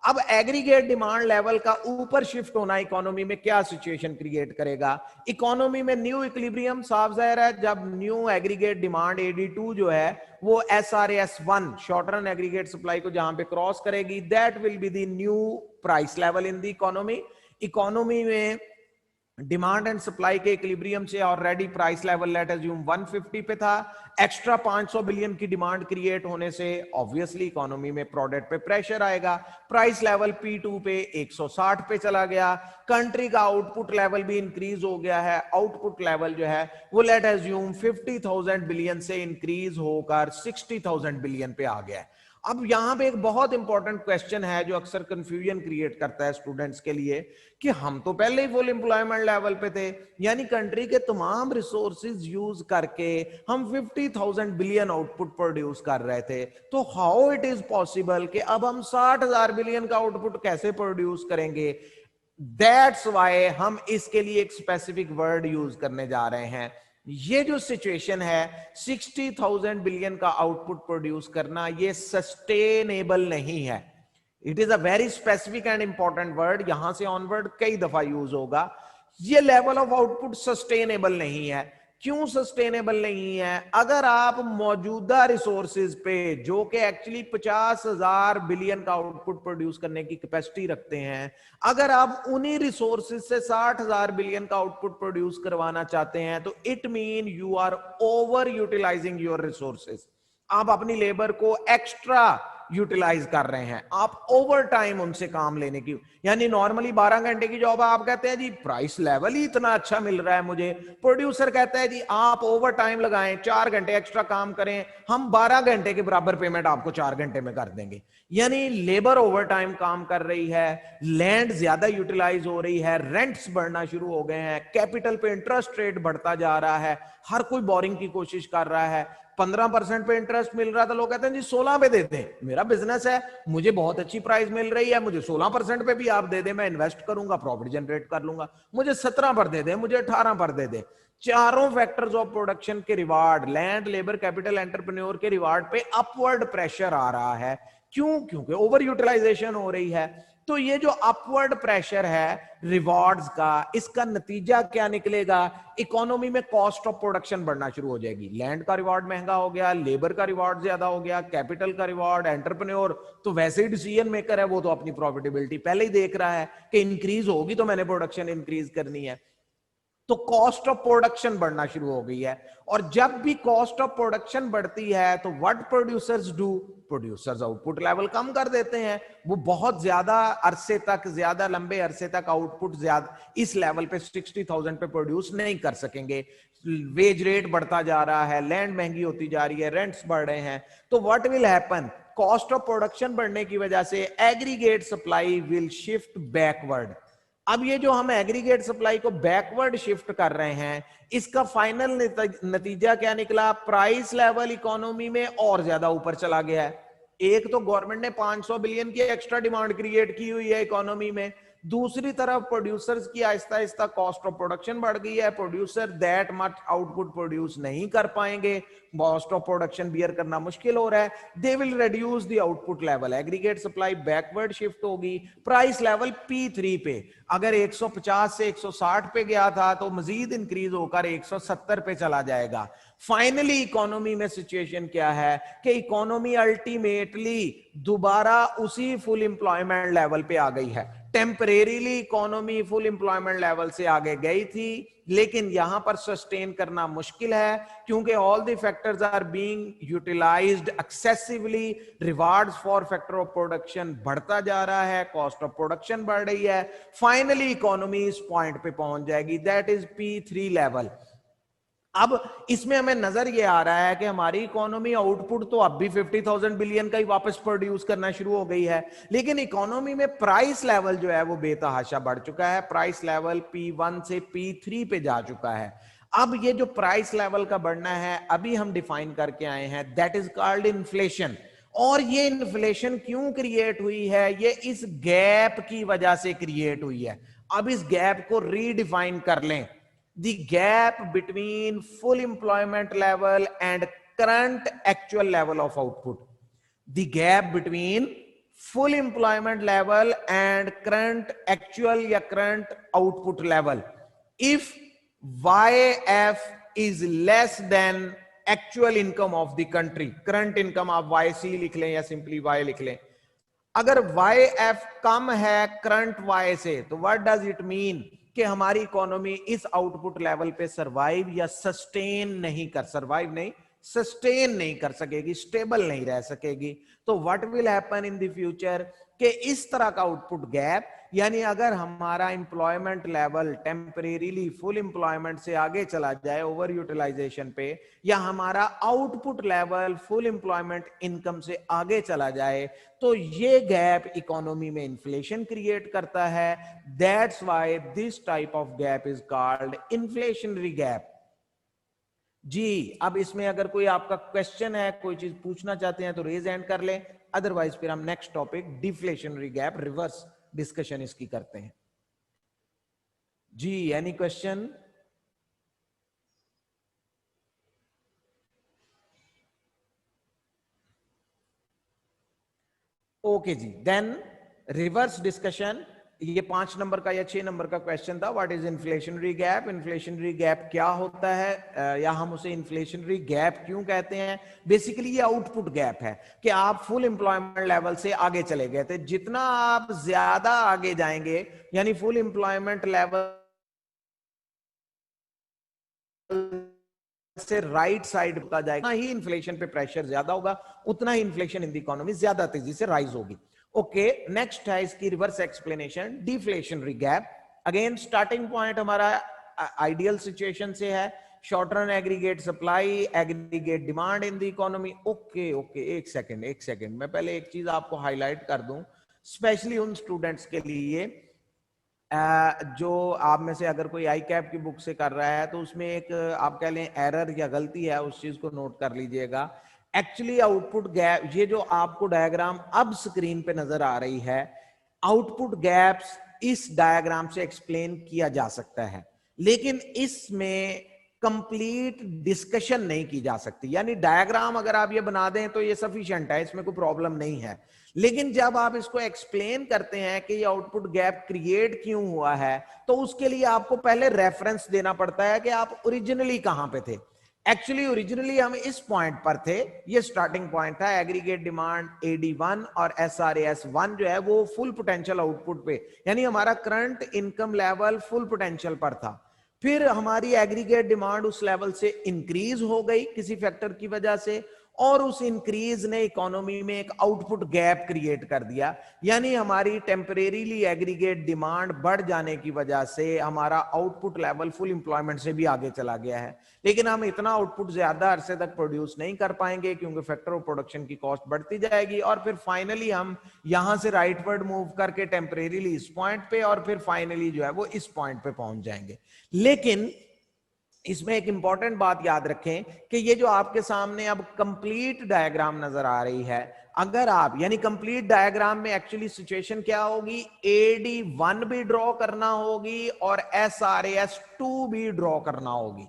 अब एग्रीगेट डिमांड लेवल का ऊपर शिफ्ट होना इकोनॉमी में क्या सिचुएशन क्रिएट करेगा? इकोनॉमी में न्यू इक्विलिब्रियम साफ जाहिर है, जब न्यू एग्रीगेट डिमांड AD2 जो है वो SRAS1 short run aggregate supply को जहां पे क्रॉस करेगी, that will be the new price level in the economy. Economy में डिमांड एंड सप्लाई के इक्विलिब्रियम से already price level late assume 150 पे था। एक्स्ट्रा 500 बिलियन की डिमांड क्रिएट होने से ऑब्वियसली इकोनॉमी में प्रोडक्ट पे प्रेशर आएगा। प्राइस लेवल P2 पे 160 पे चला गया। कंट्री का आउटपुट लेवल भी इंक्रीज हो गया है। आउटपुट लेवल जो है वो लेट अज्यूम 50,000 बिलियन से इंक्रीज होकर 60,000 बिलियन पे आ गया है। अब यहां पे एक बहुत इंपॉर्टेंट क्वेश्चन है जो अक्सर कंफ्यूजन क्रिएट करता है स्टूडेंट्स के लिए कि हम तो पहले ही फुल एम्प्लॉयमेंट लेवल पे थे, यानी कंट्री के तमाम रिसोर्सेज यूज करके हम 50,000 बिलियन आउटपुट प्रोड्यूस कर रहे थे, तो हाउ इट इज पॉसिबल कि अब हम 60,000 बिलियन का आउटपुट कैसे प्रोड्यूस करेंगे? दैट्स वाई हम इसके लिए एक स्पेसिफिक वर्ड यूज करने जा रहे हैं। ये जो सिचुएशन है 60,000 बिलियन का आउटपुट प्रोड्यूस करना, ये सस्टेनेबल नहीं है। It is a very specific and important word, यहां से ऑनवर्ड कई दफा यूज होगा। ये लेवल ऑफ आउटपुट सस्टेनेबल नहीं है। क्यों सस्टेनेबल नहीं है? अगर आप मौजूदा रिसोर्सेज पे जो कि एक्चुअली 50,000 बिलियन का आउटपुट प्रोड्यूस करने की कैपेसिटी रखते हैं, अगर आप उन्हीं रिसोर्सेज से 60,000 बिलियन का आउटपुट प्रोड्यूस करवाना चाहते हैं, तो it mean you are over utilising your resources. आप अपनी लेबर को एक्स्ट्रा यूटिलाइज कर रहे हैं, आप ओवर टाइम उनसे काम लेने की, यानी नॉर्मली 12 घंटे की जॉब आप कहते हैं जी प्राइस लेवल ही इतना अच्छा मिल रहा है मुझे, प्रोड्यूसर कहता है जी आप ओवर टाइम लगाएं, 4 घंटे एक्स्ट्रा काम करें, हम 12 घंटे के बराबर पेमेंट आपको 4 घंटे में कर देंगे। यानी लेबर ओवर टाइम काम कर रही है, लैंड ज्यादा यूटिलाइज हो रही है, रेंट्स बढ़ना शुरू हो गए हैं, कैपिटल पे इंटरेस्ट रेट बढ़ता जा रहा है, हर कोई बोरिंग की कोशिश कर रहा है। 15% पे इंटरेस्ट मिल रहा था, लोग कहते हैं जी 16 पे दे दें, मेरा बिजनेस है, मुझे बहुत अच्छी प्राइस मिल रही है, मुझे 16% पे भी आप दे दें, मैं इन्वेस्ट करूंगा, प्रॉफिट जनरेट कर लूंगा, मुझे 17 पर दे दें, मुझे 18 पर दे दें। चारों फैक्टर्स ऑफ प्रोडक्शन के reward, land, labour, capital, entrepreneur के रिवार्ड पे अपवर्ड प्रेशर आ रहा है। क्यों? क्योंकि ओवर यूटिलाइजेशन हो रही है। तो ये जो अपवर्ड प्रेशर है रिवॉर्ड्स का, इसका नतीजा क्या निकलेगा? इकोनॉमी में कॉस्ट ऑफ प्रोडक्शन बढ़ना शुरू हो जाएगी। लैंड का रिवॉर्ड महंगा हो गया, लेबर का रिवॉर्ड ज्यादा हो गया, कैपिटल का रिवॉर्ड, एंटरप्रेन्योर तो वैसे ही डिसीजन मेकर है, वो तो अपनी प्रॉफिटेबिलिटी पहले ही देख रहा है कि इंक्रीज होगी तो मैंने प्रोडक्शन इंक्रीज करनी है, तो कॉस्ट ऑफ प्रोडक्शन बढ़ना शुरू हो गई है। और जब भी कॉस्ट ऑफ प्रोडक्शन बढ़ती है तो what producers do? Producers output level कम कर देते हैं। वो बहुत ज्यादा अरसे तक, ज्यादा लंबे अरसे तक आउटपुट ज्यादा इस लेवल पे 60,000 पे प्रोड्यूस नहीं कर सकेंगे। वेज रेट बढ़ता जा रहा है, लैंड महंगी होती जा रही है, रेंट्स बढ़ रहे हैं, तो what will happen? Cost of production बढ़ने की वजह से aggregate supply will shift backward. अब ये जो हम एग्रीगेट सप्लाई को बैकवर्ड शिफ्ट कर रहे हैं, इसका फाइनल नतीजा क्या निकला? प्राइस लेवल इकोनॉमी में और ज्यादा ऊपर चला गया है। एक तो गवर्नमेंट ने 500 बिलियन की एक्स्ट्रा डिमांड क्रिएट की हुई है इकोनॉमी में, दूसरी तरफ प्रोड्यूसर्स की Aahista Aahista cost of production बढ़ गई है, producer that much output produce नहीं कर पाएंगे, कॉस्ट ऑफ प्रोडक्शन बियर करना मुश्किल हो रहा है, they will reduce the output level, aggregate supply backward shift होगी। प्राइस लेवल P3 पे अगर 150 से 160 पे गया था तो मजीद इंक्रीज होकर 170 पे चला जाएगा। फाइनली इकोनॉमी में सिचुएशन क्या है कि इकोनॉमी अल्टीमेटली दोबारा उसी फुल एम्प्लॉयमेंट लेवल पे आ गई है। Temporarily economy full employment level से आगे गई थी, लेकिन यहां पर सस्टेन करना मुश्किल है क्योंकि all the factors are being utilised excessively, rewards for factor of production बढ़ता जा रहा है, कॉस्ट ऑफ प्रोडक्शन बढ़ रही है। फाइनली इकोनॉमी इस पॉइंट पे पहुंच जाएगी, दैट इज P3 लेवल। अब इसमें हमें नजर ये आ रहा है कि हमारी इकोनॉमी आउटपुट तो अब भी 50,000 बिलियन का ही वापस प्रोड्यूस करना शुरू हो गई है, लेकिन इकोनॉमी में प्राइस लेवल जो है वो बेतहाशा बढ़ चुका है। प्राइस लेवल P1 से P3 पे जा चुका है। अब ये जो प्राइस लेवल का बढ़ना है अभी हम डिफाइन करके आए हैं, दैट इज कॉल्ड इन्फ्लेशन। और ये इन्फ्लेशन क्यों क्रिएट हुई है? ये इस गैप की वजह से क्रिएट हुई है। अब इस गैप को रीडिफाइन कर लें, the gap between full employment level and current actual level of output, the gap between full employment level and current actual या current output level. If YF is less than actual income of the country, current income आप YC लिख लें या simply Y लिख लें. अगर YF कम है current Y से, तो व्हाट डज इट मीन कि हमारी इकोनॉमी इस आउटपुट लेवल पे सरवाइव या सस्टेन नहीं कर, सरवाइव नहीं, सस्टेन नहीं कर सकेगी, स्टेबल नहीं रह सकेगी. तो what will happen in the future कि इस तरह का आउटपुट गैप, यानी अगर हमारा employment level temporarily full employment से आगे चला जाए ओवर यूटिलाइजेशन पे, या हमारा output level full employment income से आगे चला जाए, तो ये गैप इकोनॉमी में इन्फ्लेशन क्रिएट करता है. That's why this type of gap is called inflationary gap. जी, अब इसमें अगर कोई आपका क्वेश्चन है, कोई चीज पूछना चाहते हैं तो रेज हैंड कर लें, अदरवाइज फिर हम next topic deflationary gap reverse discussion इसकी करते हैं. जी, एनी क्वेश्चन? ओके जी, देन रिवर्स डिस्कशन. ये 5 नंबर का या 6 नंबर का क्वेश्चन था. What is inflationary gap? Inflationary gap क्या होता है, या हम उसे इन्फ्लेशनरी गैप क्यों कहते हैं? बेसिकली ये आउटपुट गैप है कि आप फुल एम्प्लॉयमेंट लेवल से आगे चले गए थे. जितना आप ज्यादा आगे जाएंगे, यानी फुल एम्प्लॉयमेंट लेवल से राइट साइड होता जाएगा, ही इन्फ्लेशन पे प्रेशर ज्यादा होगा, उतना ही इन्फ्लेशन इन द इकोनॉमी ज्यादा तेजी से राइज होगी. ओके, नेक्स्ट है इसकी reverse explanation, deflationary gap. Again starting point हमारा आइडियल सिचुएशन से है, short run aggregate supply, aggregate demand in the economy. Okay okay, एक सेकंड, मैं पहले एक चीज आपको हाईलाइट कर दूं, स्पेशली उन स्टूडेंट्स के लिए जो आप में से अगर कोई आई कैप की बुक से कर रहा है, तो उसमें एक आप कह लें एरर या गलती है, उस चीज को नोट कर लीजिएगा. एक्चुअली आउटपुट गैप, ये जो आपको डायग्राम अब स्क्रीन पे नजर आ रही है, आउटपुट गैप्स इस डायग्राम से एक्सप्लेन किया जा सकता है, लेकिन इसमें कंप्लीट डिस्कशन नहीं की जा सकती. यानी डायग्राम अगर आप ये बना दें तो ये सफिशिएंट है, इसमें कोई प्रॉब्लम नहीं है. लेकिन जब आप इसको एक्सप्लेन करते हैं कि ये आउटपुट गैप क्रिएट क्यों हुआ है, तो उसके लिए आपको पहले रेफरेंस देना पड़ता है कि आप ओरिजिनली कहां पे थे. एक्चुअली ओरिजिनली हम इस पॉइंट पर थे, ये स्टार्टिंग पॉइंट था, एग्रीगेट डिमांड AD1 और SRAS1 जो है वो फुल पोटेंशियल आउटपुट पे, यानी हमारा current income level full potential पर था. फिर हमारी एग्रीगेट डिमांड उस लेवल से इंक्रीज हो गई किसी फैक्टर की वजह से, और उस इंक्रीज ने इकोनॉमी में एक आउटपुट गैप क्रिएट कर दिया. यानी हमारी टेम्परेरीली एग्रीगेट डिमांड बढ़ जाने की वजह से हमारा आउटपुट लेवल फुल एम्प्लॉयमेंट से भी आगे चला गया है, लेकिन हम इतना आउटपुट ज्यादा अरसे तक प्रोड्यूस नहीं कर पाएंगे क्योंकि फैक्टर ऑफ प्रोडक्शन की कॉस्ट बढ़ती जाएगी, और फिर फाइनली हम यहां से राइटवर्ड मूव करके टेम्परेरीली इस पॉइंट पे, और फिर फाइनली जो है वो इस पॉइंट पे पहुंच जाएंगे. लेकिन इसमें एक इंपॉर्टेंट बात याद रखें कि ये जो आपके सामने अब कंप्लीट डायग्राम नजर आ रही है, अगर आप, यानी कंप्लीट डायग्राम में एक्चुअली सिचुएशन क्या होगी, AD1 भी ड्रॉ करना होगी और SRAS2 भी ड्रॉ करना होगी,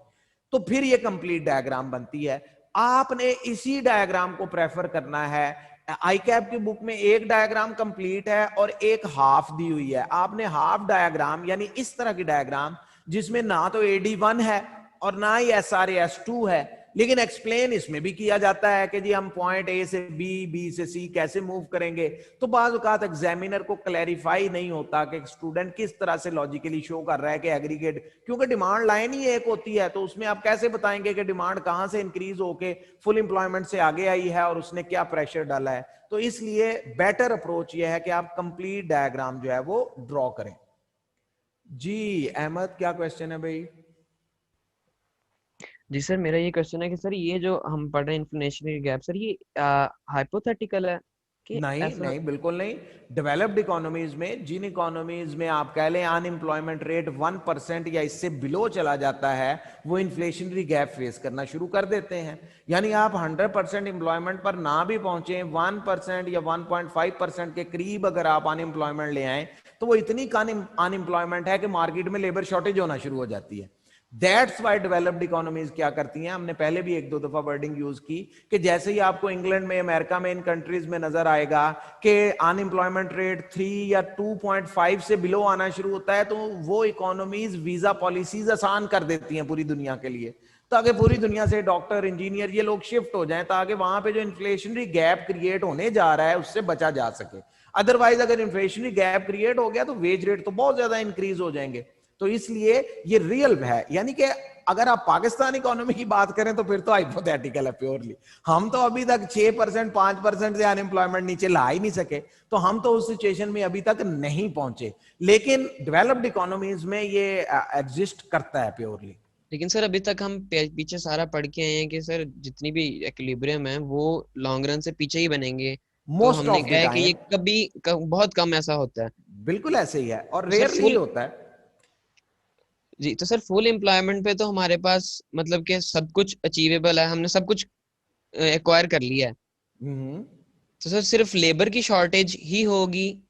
तो फिर ये कंप्लीट डायग्राम बनती है. आपने इसी डायग्राम को प्रेफर करना है. आई कैप की बुक में एक डायग्राम कंप्लीट है और एक हाफ दी हुई है. आपने हाफ डायग्राम, यानी इस तरह की डायग्राम जिसमें ना तो AD1 है और ना ही SRAS2 है, लेकिन एक्सप्लेन इसमें भी किया जाता है कि जी हम पॉइंट A से B, B से C कैसे मूव करेंगे. तो बाज़ औक़ात एग्जामिनर को क्लैरिफाई नहीं होता कि स्टूडेंट किस तरह से लॉजिकली शो कर रहा है कि एग्रीगेट, क्योंकि डिमांड लाइन ही एक होती है, तो उसमें आप कैसे बताएंगे कि डिमांड कहां से इंक्रीज होके फुल एम्प्लॉयमेंट से आगे आई है और उसने क्या प्रेशर डाला है. तो इसलिए बेटर अप्रोच यह है कि आप कंप्लीट डायग्राम जो है वो ड्रॉ करें. जी अहमद, क्या क्वेश्चन है भाई? जी सर, मेरा ये क्वेश्चन है कि सर ये जो हम पढ़ रहे हैं इन्फ्लेशनरी गैप, सर ये हाइपोथेटिकल है कि नहीं ऐसा? नहीं, बिल्कुल नहीं. डेवलप्ड इकोनॉमीज में, जिन इकोनॉमीज में आप कह लें अनएम्प्लॉयमेंट रेट 1% या इससे बिलो चला जाता है, वो इन्फ्लेशनरी गैप फेस करना शुरू कर देते हैं. यानी आप 100% एम्प्लॉयमेंट पर ना भी पहुंचे, 1% या 1.5% के करीब अगर आप अनएम्प्लॉयमेंट ले आए, तो वो इतनी अनएम्प्लॉयमेंट है कि मार्केट में लेबर शॉर्टेज होना शुरू हो जाती है. दैट्स वाई डेवलप्ड इकोनॉमीज क्या करती हैं, हमने पहले भी एक दो दफा वर्डिंग यूज की कि जैसे ही आपको इंग्लैंड में, अमेरिका में, इन कंट्रीज में नजर आएगा कि अनएम्प्लॉयमेंट रेट 3 या 2.5 से बिलो आना शुरू होता है, तो वो इकोनॉमीज वीजा पॉलिसीज आसान कर देती हैं पूरी दुनिया के लिए, ताकि पूरी दुनिया से डॉक्टर, इंजीनियर ये लोग शिफ्ट हो जाएं, ताकि वहां पे जो इन्फ्लेशनरी गैप क्रिएट होने जा रहा है उससे बचा जा सके। अदरवाइज अगर इन्फ्लेशनरी गैप क्रिएट हो गया तो वेज रेट तो बहुत ज्यादा इंक्रीज हो जाएंगे। तो इसलिए ये रियल है, यानी कि अगर आप पाकिस्तान इकोनॉमी की बात करें तो फिर तो हाइपोथेटिकल है प्योरली। हम तो अभी तक 6% 5% से अनएम्प्लॉयमेंट नीचे ला ही नहीं सके, तो हम तो उस सिचुएशन में अभी तक नहीं पहुंचे, लेकिन डेवलप्ड इकोनॉमीज में ये एग्जिस्ट करता है प्योरली। लेकिन सर अभी तक हम पीछे सारा पढ़ के आए हैं कि सर जितनी भी इक्विलिब्रियम है वो लॉन्ग रन से पीछे ही बनेंगे। तो मोस्ट हमने ऑफ द कहा है कि ये टाइम बहुत कम ऐसा होता है। बिल्कुल ऐसे ही है और तो सर रेयरली होता है। जी, तो सर फुल एम्प्लॉयमेंट पे तो हमारे पास मतलब कि सब कुछ अचीवेबल है, हमने सब कुछ एक्वायर कर लिया है। हम्म। तो सर सिर्फ लेबर की शॉर्टेज ही होगी?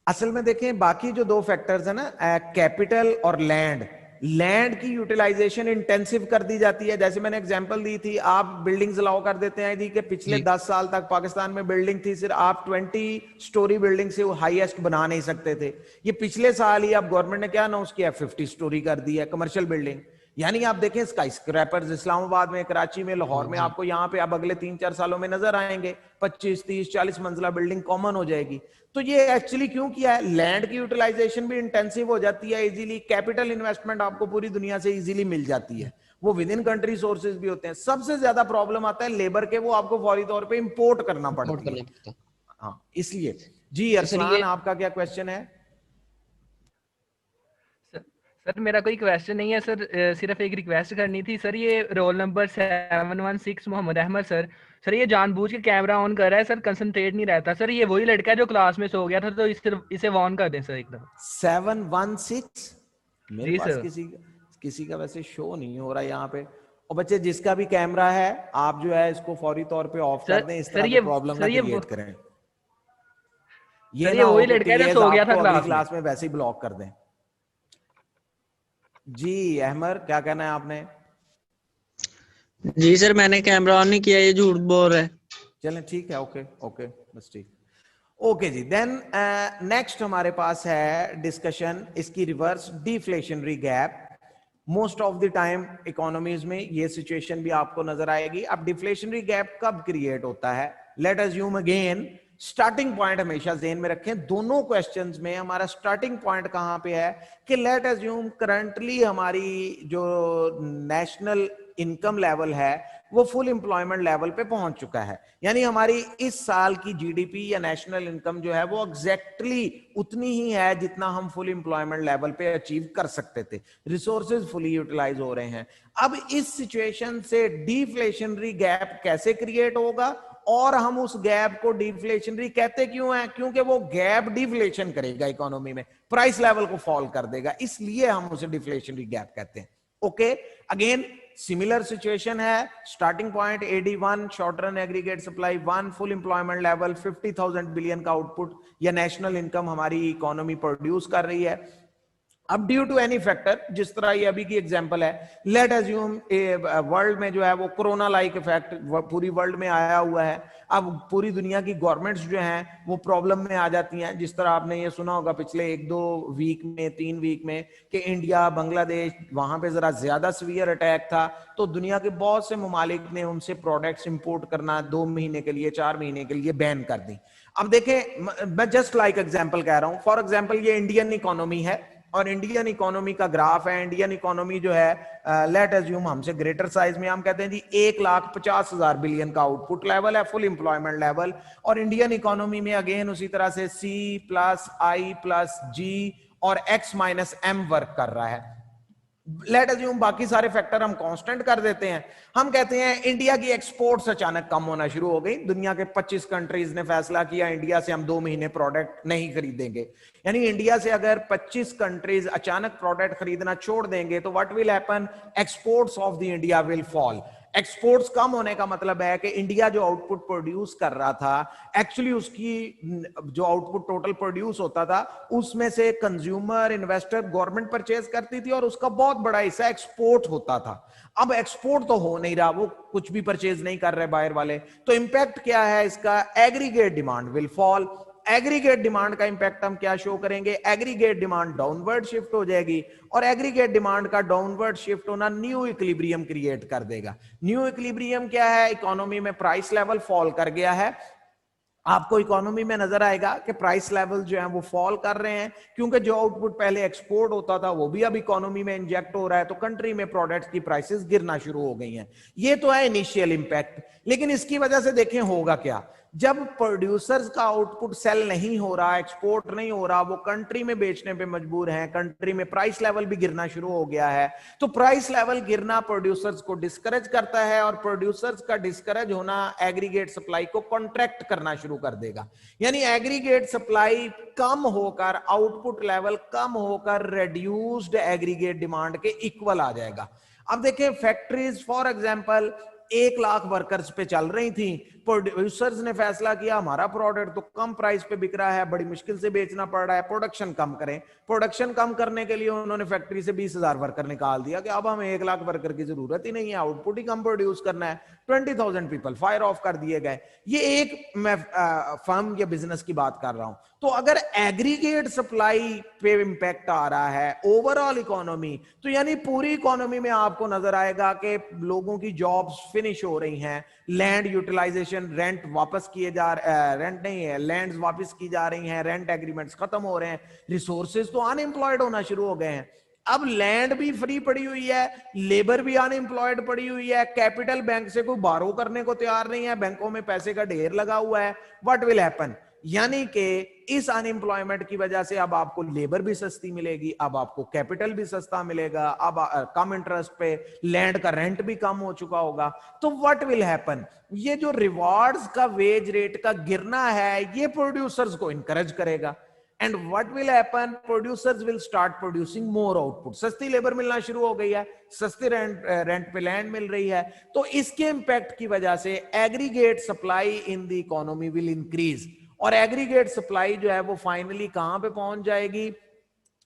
असल में देखें, बाकी जो दो फैक्टर्स है ना, कैपिटल और लैंड, लैंड की यूटिलाइजेशन इंटेंसिव कर दी जाती है। जैसे मैंने एग्जांपल दी थी, आप बिल्डिंग्स अलाउ कर देते हैं जी, कि पिछले जी 10 साल तक पाकिस्तान में बिल्डिंग थी सिर्फ आप 20 स्टोरी बिल्डिंग से हाईएस्ट बना नहीं सकते थे। ये पिछले साल ही अब गवर्नमेंट ने क्या अनाउंस किया, 50 स्टोरी कर दी है कमर्शियल बिल्डिंग। यानी आप देखें स्काई स्क्रैपर्स इस्लामाबाद में, कराची में, लाहौर में, जी आपको यहाँ पे अब अगले 3-4 सालों में नजर आएंगे। 25 30 40 मंजिला बिल्डिंग कॉमन हो जाएगी। तो ये एक्चुअली क्यों किया है, लैंड की यूटिलाइजेशन भी इंटेंसिव हो जाती है इजीली, कैपिटल इन्वेस्टमेंट आपको पूरी दुनिया से इजीली मिल जाती है, वो विद इन कंट्री सोर्सेज भी होते हैं। सबसे ज्यादा प्रॉब्लम आता है लेबर के, वो आपको फौरी तौर पे इंपोर्ट करना इम्पोर्ट पड़ती है। करना पड़ता है। हाँ इसलिए जी। तो सर अरसलान ये आपका क्या क्वेश्चन है? सर सर, मेरा कोई क्वेश्चन नहीं है सर, सिर्फ एक रिक्वेस्ट करनी थी सर। ये roll number 716 Mohammad Ahmed sir, sir ये जानबूझ के कैमरा ऑन कर रहा है सर, कंसंट्रेट नहीं रहता सर। ये वही लड़का है जो क्लास में सो गया था, तो इसे वार्न कर दें सर एकदम। 716 मेरे जी पास सर। किसी का वैसे शो नहीं हो रहा यहाँ पे। और बच्चे जिसका भी कैमरा है, आप जो है इसको फौरी तौर पे ऑफ कर सर दें, इस सर तरह ये की प्रॉब्लम ना सर ये क्रिएट करें। ये सर ना ये हो वही कि लड़का है जो टीएस सो गया आपको था अगली क्लास में। क्लास में वैसे ही ब्लॉक कर दें। जी अहमद, क्या कहना है आपने? जी सर, मैंने कैमरा ऑन नहीं किया, ये झूठ बोल रहा है। चलें ठीक है, ओके ओके बस ठीक। ओके जी, देन नेक्स्ट हमारे पास है डिस्कशन इसकी reverse deflationary gap. Most of the time economies में ये सिचुएशन भी आपको नजर आएगी। अब डिफ्लेशनरी गैप कब क्रिएट होता है? Late assume again, starting point हमेशा ज़हन में रखें, दोनों क्वेश्चंस में हमारा स्टार्टिंग पॉइंट कहां पे है कि लेट अज्यूम करंटली हमारी जो नेशनल इनकम लेवल है वो फुल एम्प्लॉयमेंट लेवल पे पहुंच चुका है। यानी हमारी इस साल की जीडीपी या नेशनल इनकम जो है वो एग्जैक्टली उतनी ही है जितना हम फुल एम्प्लॉयमेंट लेवल पे अचीव कर सकते थे, रिसोर्सेज फुली यूटिलाइज हो रहे हैं। अब इस सिचुएशन से डिफ्लेशनरी गैप कैसे क्रिएट होगा, और हम उस गैप को डिफ्लेशनरी कहते क्यों है? क्योंकि वो गैप डिफ्लेशन करेगा इकोनॉमी में, प्राइस लेवल को फॉल कर देगा, इसलिए हम उसे डिफ्लेशनरी गैप कहते हैं। ओके, अगेन सिमिलर सिचुएशन है, starting point AD1 short run aggregate supply 1, full employment level 50,000 billion का आउटपुट या नेशनल इनकम हमारी इकोनॉमी प्रोड्यूस कर रही है। अब ड्यू टू एनी फैक्टर, जिस तरह ये अभी की एग्जांपल है, लेट अज्यूम वर्ल्ड में जो है वो कोरोना लाइक इफेक्ट पूरी वर्ल्ड में आया हुआ है। अब पूरी दुनिया की गवर्नमेंट्स जो हैं वो प्रॉब्लम में आ जाती हैं, जिस तरह आपने ये सुना होगा पिछले 1-2 वीक में, 3 वीक में, कि इंडिया, बांग्लादेश, वहां पे जरा ज्यादा सीवियर अटैक था, तो दुनिया के बहुत से ममालिक ने उनसे प्रोडक्ट्स इंपोर्ट करना 2 महीने के लिए, 4 महीने के लिए बैन कर दी। अब देखें, मैं जस्ट लाइक एग्जाम्पल कह रहा हूं, फॉर एग्जाम्पल ये इंडियन इकोनॉमी है और इंडियन इकोनॉमी का ग्राफ है। इंडियन इकोनॉमी जो है लेट अज्यूम हमसे ग्रेटर साइज में, हम कहते हैं जी 1,50,000 बिलियन का आउटपुट लेवल है, फुल एम्प्लॉयमेंट लेवल। और इंडियन इकोनॉमी में अगेन उसी तरह से C+I+G और X-M वर्क कर रहा है। लेट अज्यूम बाकी सारे फैक्टर हम कांस्टेंट कर देते हैं। हम कहते हैं इंडिया की एक्सपोर्ट्स अचानक कम होना शुरू हो गई, दुनिया के 25 कंट्रीज ने फैसला किया इंडिया से हम 2 महीने प्रोडक्ट नहीं खरीदेंगे। यानी इंडिया से अगर 25 कंट्रीज अचानक प्रोडक्ट खरीदना छोड़ देंगे तो what will happen? Exports of the India will fall. Exports कम होने का मतलब है कि इंडिया जो आउटपुट प्रोड्यूस कर रहा था, एक्चुअली उसकी जो आउटपुट टोटल प्रोड्यूस होता था उसमें से कंज्यूमर, इन्वेस्टर, गवर्नमेंट परचेज करती थी और उसका बहुत बड़ा हिस्सा एक्सपोर्ट होता था। अब एक्सपोर्ट तो हो नहीं रहा, वो कुछ भी परचेज नहीं कर रहे बाहर वाले, तो इंपैक्ट क्या है इसका? Aggregate demand will fall. Aggregate demand का इंपैक्ट हम क्या शो करेंगे? एग्रीगेट डिमांड डाउनवर्ड शिफ्ट हो जाएगी, और एग्रीगेट डिमांड का डाउनवर्ड शिफ्ट होना न्यू इक्विलिब्रियम क्रिएट कर देगा। न्यू इक्विलिब्रियम क्या है? इकोनॉमी में प्राइस लेवल फॉल कर गया है। आपको इकोनॉमी में नजर आएगा कि प्राइस लेवल जो है वो फॉल कर रहे हैं, क्योंकि जो आउटपुट पहले एक्सपोर्ट होता था वो भी अब इकोनॉमी में इंजेक्ट हो रहा है, तो कंट्री में प्रोडक्ट्स की प्राइसेस गिरना शुरू हो गई हैं। ये तो है इनिशियल इंपैक्ट, लेकिन इसकी वजह से देखें होगा क्या? जब प्रोड्यूसर्स का आउटपुट सेल नहीं हो रहा, एक्सपोर्ट नहीं हो रहा, वो कंट्री में बेचने पे मजबूर हैं, कंट्री में प्राइस लेवल भी गिरना शुरू हो गया है, तो प्राइस लेवल गिरना प्रोड्यूसर्स को डिस्करेज करता है, और प्रोड्यूसर्स का डिस्करेज होना एग्रीगेट सप्लाई को कॉन्ट्रैक्ट करना शुरू कर देगा। यानी एग्रीगेट सप्लाई कम होकर, आउटपुट लेवल कम होकर रिड्यूस्ड एग्रीगेट डिमांड के इक्वल आ जाएगा। अब देखें, factories for example 1 lakh workers पे चल रही थी, प्रोड्यूसर्स ने फैसला किया हमारा प्रोडक्ट तो कम प्राइस पे बिक रहा है, बड़ी मुश्किल से बेचना पड़ रहा है, प्रोडक्शन कम करें। प्रोडक्शन कम करने के लिए उन्होंने फैक्ट्री से 20,000 वर्कर निकाल दिया कि अब हमें 1 लाख वर्कर की जरूरत ही नहीं है, आउटपुट ही कम प्रोड्यूस करना है। 20,000 पीपल फायर ऑफ कर दिए गए। ये एक मैं फर्म या बिजनेस की बात कर रहा हूं। तो अगर एग्रीगेट सप्लाई पे इंपैक्ट आ रहा है ओवरऑल इकोनॉमी, तो यानी पूरी इकोनॉमी में आपको नजर आएगा कि लोगों की जॉब्स फिनिश हो रही हैं, लैंड यूटिलाइजेशन, रेंट वापस किए जा रेंट नहीं है, लैंड्स वापस की जा रही हैं, रेंट एग्रीमेंट्स खत्म हो रहे हैं, रिसोर्सेज तो अनएम्प्लॉयड होना शुरू हो गए हैं। अब लैंड भी फ्री पड़ी हुई है, लेबर भी अनएम्प्लॉयड पड़ी हुई है, कैपिटल बैंक से कोई बारो करने को तैयार नहीं है, बैंकों में पैसे का ढेर लगा हुआ है। What will happen? यानी कि इस अनएम्प्लॉयमेंट की वजह से अब आपको लेबर भी सस्ती मिलेगी, अब आपको कैपिटल भी सस्ता मिलेगा, अब कम इंटरेस्ट पे लैंड का रेंट भी कम हो चुका होगा। तो व्हाट विल हैपन? ये जो रिवॉर्ड्स का वेज रेट का गिरना है, ये प्रोड्यूसर्स को इनकरेज करेगा। And what will happen? Producers will start producing more output. सस्ती लेबर मिलना शुरू हो गई है, सस्ती रेंट पे लैंड मिल रही है, तो इसके इंपैक्ट की वजह से aggregate supply in the economy will increase, और एग्रीगेट सप्लाई जो है वो फाइनली कहां पे पहुंच जाएगी?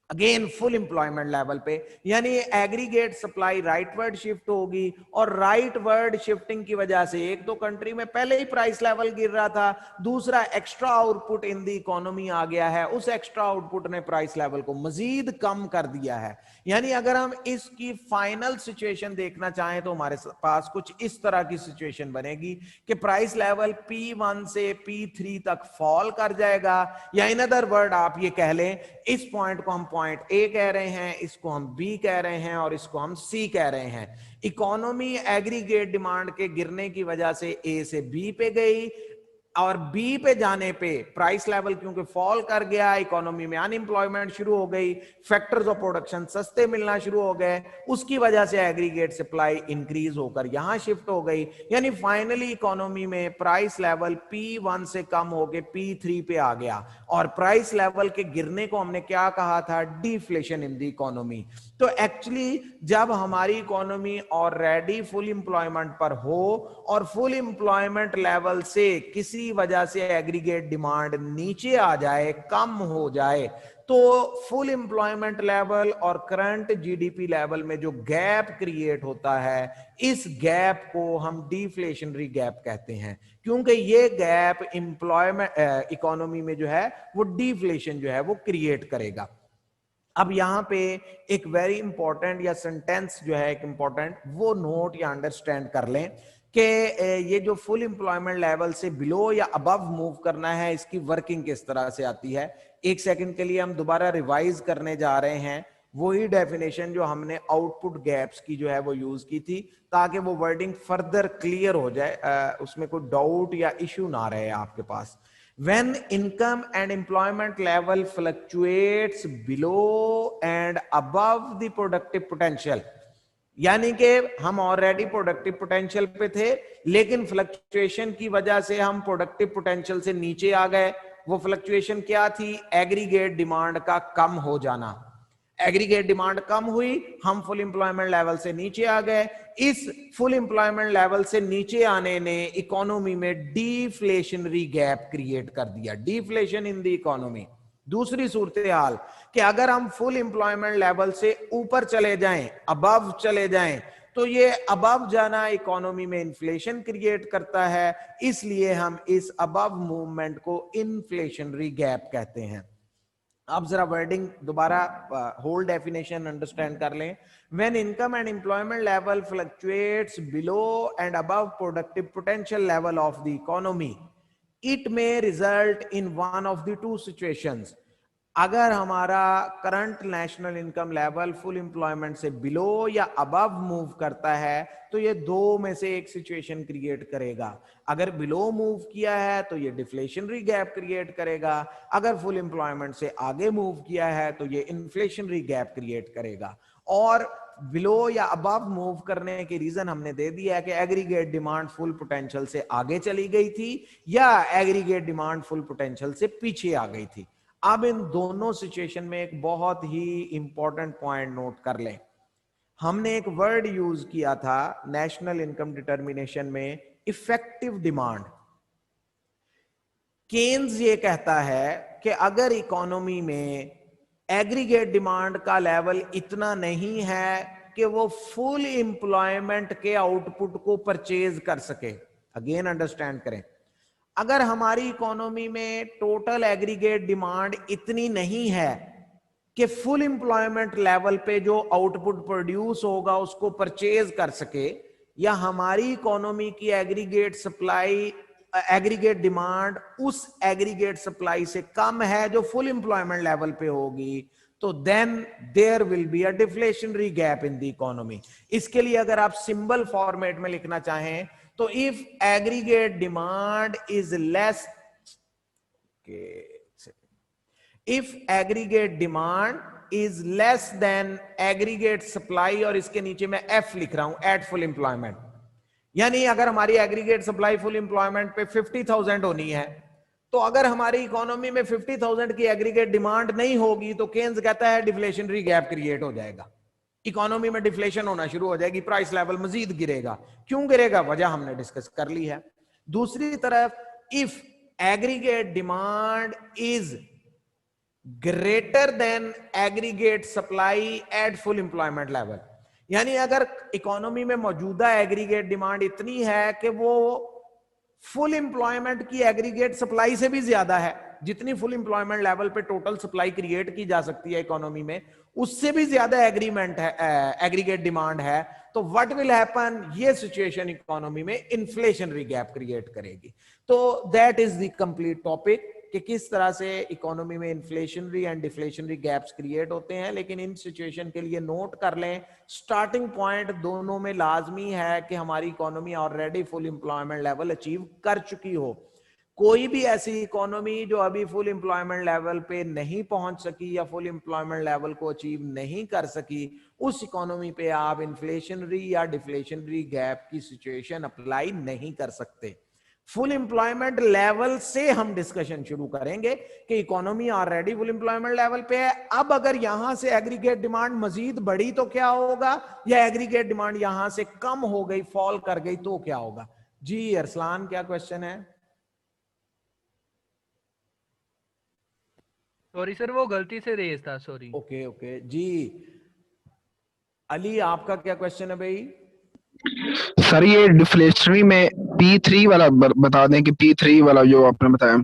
अगेन फुल एम्प्लॉयमेंट लेवल पे। यानी एग्रीगेट सप्लाई राइटवर्ड शिफ्ट होगी, और राइटवर्ड शिफ्टिंग की वजह से एक तो कंट्री में पहले ही प्राइस लेवल गिर रहा था, दूसरा extra output in the economy आ गया है, उस एक्स्ट्रा आउटपुट ने प्राइस लेवल को मजीद कम कर दिया है। यानी अगर हम इसकी फाइनल सिचुएशन देखना चाहें तो हमारे पास कुछ इस तरह की सिचुएशन बनेगी कि प्राइस लेवल P1 से P3 तक फॉल कर जाएगा, या इन अदर वर्ड आप ये कह लें, इस पॉइंट को हम पॉइंट ए कह रहे हैं, इसको हम बी कह रहे हैं, और इसको हम सी कह रहे हैं। इकोनॉमी एग्रीगेट डिमांड के गिरने की वजह से ए से बी पे गई, और बी पे जाने पे प्राइस लेवल क्योंकि फॉल कर गया, इकोनॉमी में अनएम्प्लॉयमेंट शुरू हो गई, फैक्टर्स ऑफ प्रोडक्शन सस्ते मिलना शुरू हो गए, उसकी वजह से एग्रीगेट सप्लाई इंक्रीज होकर यहां शिफ्ट हो गई। यानी फाइनली इकोनॉमी में प्राइस लेवल P1 से कम होकर P3 पे आ गया, और प्राइस लेवल के गिरने को हमने क्या कहा था? Deflation in the economy. तो एक्चुअली जब हमारी इकोनॉमी ऑलरेडी फुल एम्प्लॉयमेंट पर हो, और फुल एम्प्लॉयमेंट लेवल से किसी वजह से एग्रीगेट डिमांड नीचे आ जाए, कम हो जाए, तो फुल एम्प्लॉयमेंट लेवल और करंट जीडीपी लेवल में जो गैप क्रिएट होता है, इस गैप को हम डिफ्लेशनरी गैप कहते हैं, क्योंकि ये गैप एम्प्लॉयमेंट इकोनॉमी में जो है वो डिफ्लेशन जो है वो क्रिएट करेगा। अब यहां पे एक वेरी इंपॉर्टेंट या सेंटेंस जो है एक इंपॉर्टेंट, वो नोट या अंडरस्टैंड कर लें कि ये जो फुल एम्प्लॉयमेंट लेवल से बिलो या अबव मूव करना है, इसकी वर्किंग किस तरह से आती है। एक सेकंड के लिए हम दोबारा रिवाइज करने जा रहे हैं वही डेफिनेशन जो हमने आउटपुट गैप्स की जो है वो यूज की थी, ताकि वो वर्डिंग फर्दर क्लियर हो जाए, उसमें कोई डाउट या इश्यू ना रहे आपके पास। When income and employment level fluctuates below and above the productive potential, यानी कि हम ऑलरेडी प्रोडक्टिव पोटेंशियल पे थे, लेकिन फ्लक्चुएशन की वजह से हम प्रोडक्टिव पोटेंशियल से नीचे आ गए। वो फ्लक्चुएशन क्या थी? एग्रीगेट डिमांड का कम हो जाना। एग्रीगेट डिमांड कम हुई, हम फुल एम्प्लॉयमेंट लेवल से नीचे आ गए। इस फुल एम्प्लॉयमेंट लेवल से नीचे आने ने इकोनॉमी में डिफ्लेशनरी गैप क्रिएट कर दिया, डिफ्लेशन इन द इकोनॉमी। दूसरी सूरत हाल कि अगर हम फुल एम्प्लॉयमेंट लेवल से ऊपर चले जाएं, अबव चले जाएं, तो ये अबव जाना इकोनॉमी में इन्फ्लेशन क्रिएट करता है, इसलिए हम इस अबव मूवमेंट को इन्फ्लेशनरी गैप कहते हैं। आप जरा वर्डिंग दोबारा होल डेफिनेशन अंडरस्टैंड कर लें। When income and employment level fluctuates below and above productive potential level of the economy, it may result in one of the two situations. अगर हमारा current national income level full employment से below या above move करता है तो ये दो में से एक सिचुएशन क्रिएट करेगा। अगर बिलो मूव किया है तो ये डिफ्लेशनरी गैप क्रिएट करेगा, अगर फुल एम्प्लॉयमेंट से आगे मूव किया है तो ये इन्फ्लेशनरी गैप क्रिएट करेगा। और बिलो या अबव मूव करने के रीजन हमने दे दिया है कि एग्रीगेट डिमांड फुल पोटेंशियल से आगे चली गई थी या एग्रीगेट डिमांड फुल पोटेंशियल से पीछे आ गई थी। अब इन दोनों सिचुएशन में एक बहुत ही इंपॉर्टेंट पॉइंट नोट कर लें। हमने एक वर्ड यूज किया था नेशनल इनकम डिटर्मिनेशन में, इफेक्टिव डिमांड। केन्स ये कहता है कि अगर इकोनॉमी में एग्रीगेट डिमांड का लेवल इतना नहीं है कि वो फुल एम्प्लॉयमेंट के आउटपुट को परचेज कर सके, अगेन अंडरस्टैंड करें, अगर हमारी इकोनॉमी में टोटल एग्रीगेट डिमांड इतनी नहीं है कि फुल एम्प्लॉयमेंट लेवल पे जो आउटपुट प्रोड्यूस होगा उसको परचेज कर सके, या हमारी इकोनॉमी की एग्रीगेट सप्लाई, एग्रीगेट डिमांड उस एग्रीगेट सप्लाई से कम है जो फुल एम्प्लॉयमेंट लेवल पे होगी, तो then there will be a deflationary gap in the economy. इसके लिए अगर आप सिंबल फॉर्मेट में लिखना चाहें तो if aggregate demand is less, if aggregate demand is less than aggregate supply, और इसके नीचे मैं एफ लिख रहा हूं, एट फुल एम्प्लॉयमेंट, यानी अगर हमारी एग्रीगेट सप्लाई फुल एम्प्लॉयमेंट पे 50,000 होनी है, तो अगर हमारी इकोनॉमी में 50,000 की एग्रीगेट डिमांड नहीं होगी तो केन्स कहता है डिफ्लेशनरी गैप क्रिएट हो जाएगा, इकोनॉमी में डिफ्लेशन होना शुरू हो जाएगी, प्राइस लेवल मजीद गिरेगा। क्यों गिरेगा, वजह हमने डिस्कस कर ली है। दूसरी तरफ if aggregate demand is greater than aggregate supply at full employment level, यानी अगर इकोनॉमी में मौजूदा एग्रीगेट डिमांड इतनी है कि वो फुल एम्प्लॉयमेंट की एग्रीगेट सप्लाई से भी ज्यादा है, जितनी फुल एम्प्लॉयमेंट लेवल पे टोटल सप्लाई क्रिएट की जा सकती है इकोनॉमी में, उससे भी ज्यादा एग्रीमेंट है, एग्रीगेट डिमांड है, तो व्हाट विल हैपन, ये सिचुएशन इकोनॉमी में इन्फ्लेशनरी गैप क्रिएट करेगी। तो that is the complete topic कि किस तरह से इकोनॉमी में inflationary and deflationary gaps create होते हैं। लेकिन इन सिचुएशन के लिए नोट कर लें, स्टार्टिंग पॉइंट दोनों में लाजमी है कि हमारी economy already full employment level achieve कर चुकी हो। कोई भी ऐसी इकोनॉमी जो अभी फुल एम्प्लॉयमेंट लेवल पे नहीं पहुंच सकी या फुल एम्प्लॉयमेंट लेवल को अचीव नहीं कर सकी, उस इकोनॉमी पे आप इन्फ्लेशनरी या डिफ्लेशनरी गैप की सिचुएशन अप्लाई नहीं कर सकते। फुल एम्प्लॉयमेंट लेवल से हम डिस्कशन शुरू करेंगे कि economy already full employment level पे है, अब अगर यहां से एग्रीगेट डिमांड मजीद बढ़ी तो क्या होगा, या एग्रीगेट डिमांड यहां से कम हो गई, फॉल कर गई तो क्या होगा। जी अरसलान, क्या क्वेश्चन है? सॉरी सर, वो गलती से रेज था, सॉरी। ओके ओके जी, अली आपका क्या क्वेश्चन है भाई? सर ये डिफ्लेशनरी में P3 वाला बता दें कि P3 वाला जो आपने बताया।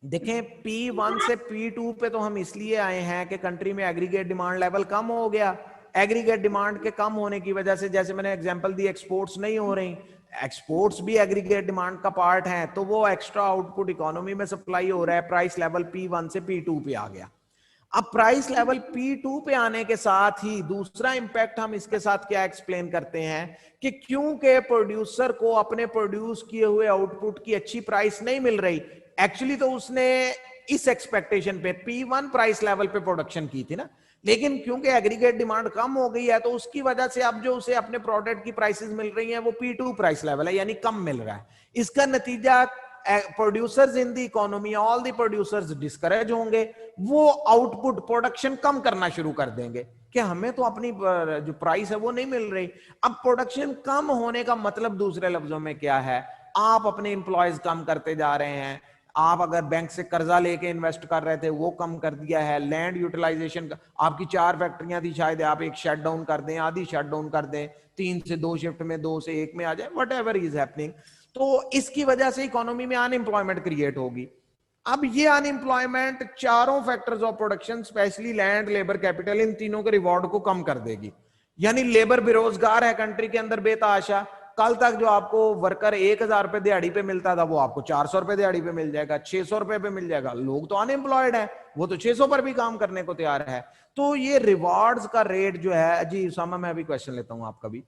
देखें, P1 से P2 पे तो हम इसलिए आए हैं कि कंट्री में एग्रीगेट डिमांड लेवल कम हो गया। एग्रीगेट डिमांड के कम होने की वजह से, जैसे मैंने एग्जांपल दी, एक्सपोर्ट्स नहीं हो रही, एक्सपोर्ट्स भी एग्रीगेट डिमांड का पार्ट है, तो वो एक्स्ट्रा आउटपुट इकोनॉमी में सप्लाई हो रहा है, प्राइस लेवल P1 से P2 पे आ गया। अब प्राइस लेवल P2 पे आने के साथ ही दूसरा इंपैक्ट हम इसके साथ क्या एक्सप्लेन करते हैं कि क्योंकि प्रोड्यूसर को अपने प्रोड्यूस किए हुए आउटपुट की अच्छी प्राइस नहीं मिल रही, एक्चुअली तो उसने इस एक्सपेक्टेशन पे P1 प्राइस लेवल पे प्रोडक्शन की थी ना, लेकिन क्योंकि एग्रीगेट डिमांड कम हो गई है तो उसकी वजह से अब जो उसे अपने प्रोडक्ट की प्राइसेस मिल रही हैं वो P2 प्राइस लेवल है, यानी कम मिल रहा है। इसका नतीजा producers in the economy, all the producers discourage होंगे, वो आउटपुट प्रोडक्शन कम करना शुरू कर देंगे कि हमें तो अपनी जो प्राइस है वो नहीं मिल रही। अब प्रोडक्शन कम होने का मतलब दूसरे लफ्जों में क्या है, आप अपने एम्प्लॉयज कम करते जा रहे हैं, आप अगर बैंक से कर्जा लेके इन्वेस्ट कर रहे थे वो कम कर दिया है, लैंड यूटिलाइजेशन आपकी 4 फैक्ट्रियां थी, शायद आप एक शट डाउन कर दें, आधी शट डाउन कर दें, 3 से 2 शिफ्ट में 2 से 1 में आ जाए, वट एवर इज हैपनिंग। तो इसकी वजह से इकोनॉमी में अनएम्प्लॉयमेंट क्रिएट होगी। अब ये अनएम्प्लॉयमेंट चारों factors of production, specially land, labour, capital, इन तीनों के रिवॉर्ड को कम कर देगी। यानी लेबर बेरोजगार है कंट्री के अंदर बेताशा, कल तक जो आपको वर्कर 1000 रुपए दिहाड़ी पे मिलता था वो आपको 400 रुपए दिहाड़ी पे मिल जाएगा, 600 रुपए पे मिल जाएगा। लोग तो अनएम्प्लॉयड है, वो तो 600 पर भी काम करने को तैयार है। तो ये रिवार्ड्स का रेट जो है जी, उसामा मैं भी क्वेश्चन लेता हूं आपका भी,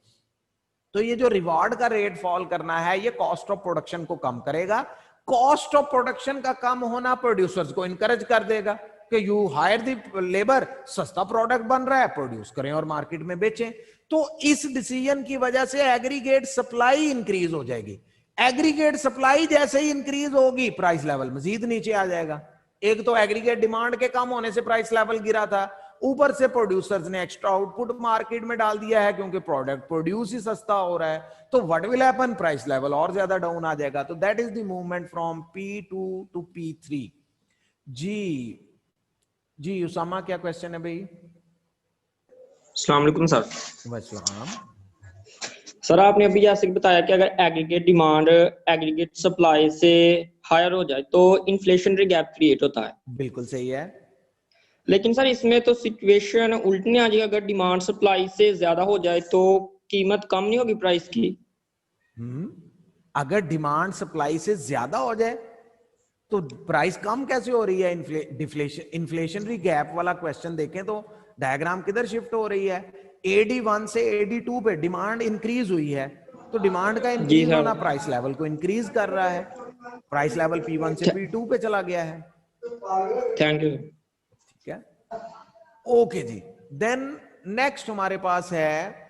तो ये जो रिवार्ड का रेट फॉल करना है ये कॉस्ट ऑफ प्रोडक्शन को कम करेगा। कॉस्ट ऑफ प्रोडक्शन का कम होना प्रोड्यूसर्स को इनकरेज कर देगा कि यू हायर द लेबर, सस्ता प्रोडक्ट बन रहा है, प्रोड्यूस करें और मार्केट में बेचें। तो इस डिसीजन की वजह से एग्रीगेट सप्लाई इंक्रीज हो जाएगी। एग्रीगेट सप्लाई जैसे ही इंक्रीज होगी प्राइस लेवल मजीद नीचे आ जाएगा। एक तो एग्रीगेट डिमांड के कम होने से प्राइस लेवल गिरा था, ऊपर से प्रोड्यूसर्स ने एक्स्ट्रा आउटपुट मार्केट में डाल दिया है क्योंकि प्रोडक्ट प्रोड्यूस ही सस्ता हो रहा है, तो what will happen, price level और ज्यादा डाउन आ जाएगा। तो that is the movement from P2 to P3। जी उसामा क्या क्वेश्चन है भाई? अस्सलाम वालेकुम सर। वालेकुम सर आपने अभी जैसे बताया कि अगर एग्रीगेट डिमांड एग्रीगेट सप्लाई से हायर हो जाए तो इन्फ्लेशनरी गैप क्रिएट होता है। बिल्कुल सही है, लेकिन सर इसमें तो सिचुएशन उल्टी नहीं आ जाएगी, अगर डिमांड सप्लाई से ज्यादा हो जाए तो कीमत कम नहीं होगी प्राइस की? अगर डिमांड सप्लाई से ज्यादा हो जाए तो प्राइस कम कैसे हो रही है? इन्फ्लेशनरी गैप वाला क्वेश्चन देखें तो डायग्राम किधर शिफ्ट हो रही है? AD1 से AD2 पे डिमांड इंक्रीज हुई है, तो डिमांड का इंक्रीज होना प्राइस लेवल को इंक्रीज कर रहा है। प्राइस लेवल P1 से P2 पे चला गया है। Thank you. ठीक है, ओके जी। देन नेक्स्ट हमारे पास है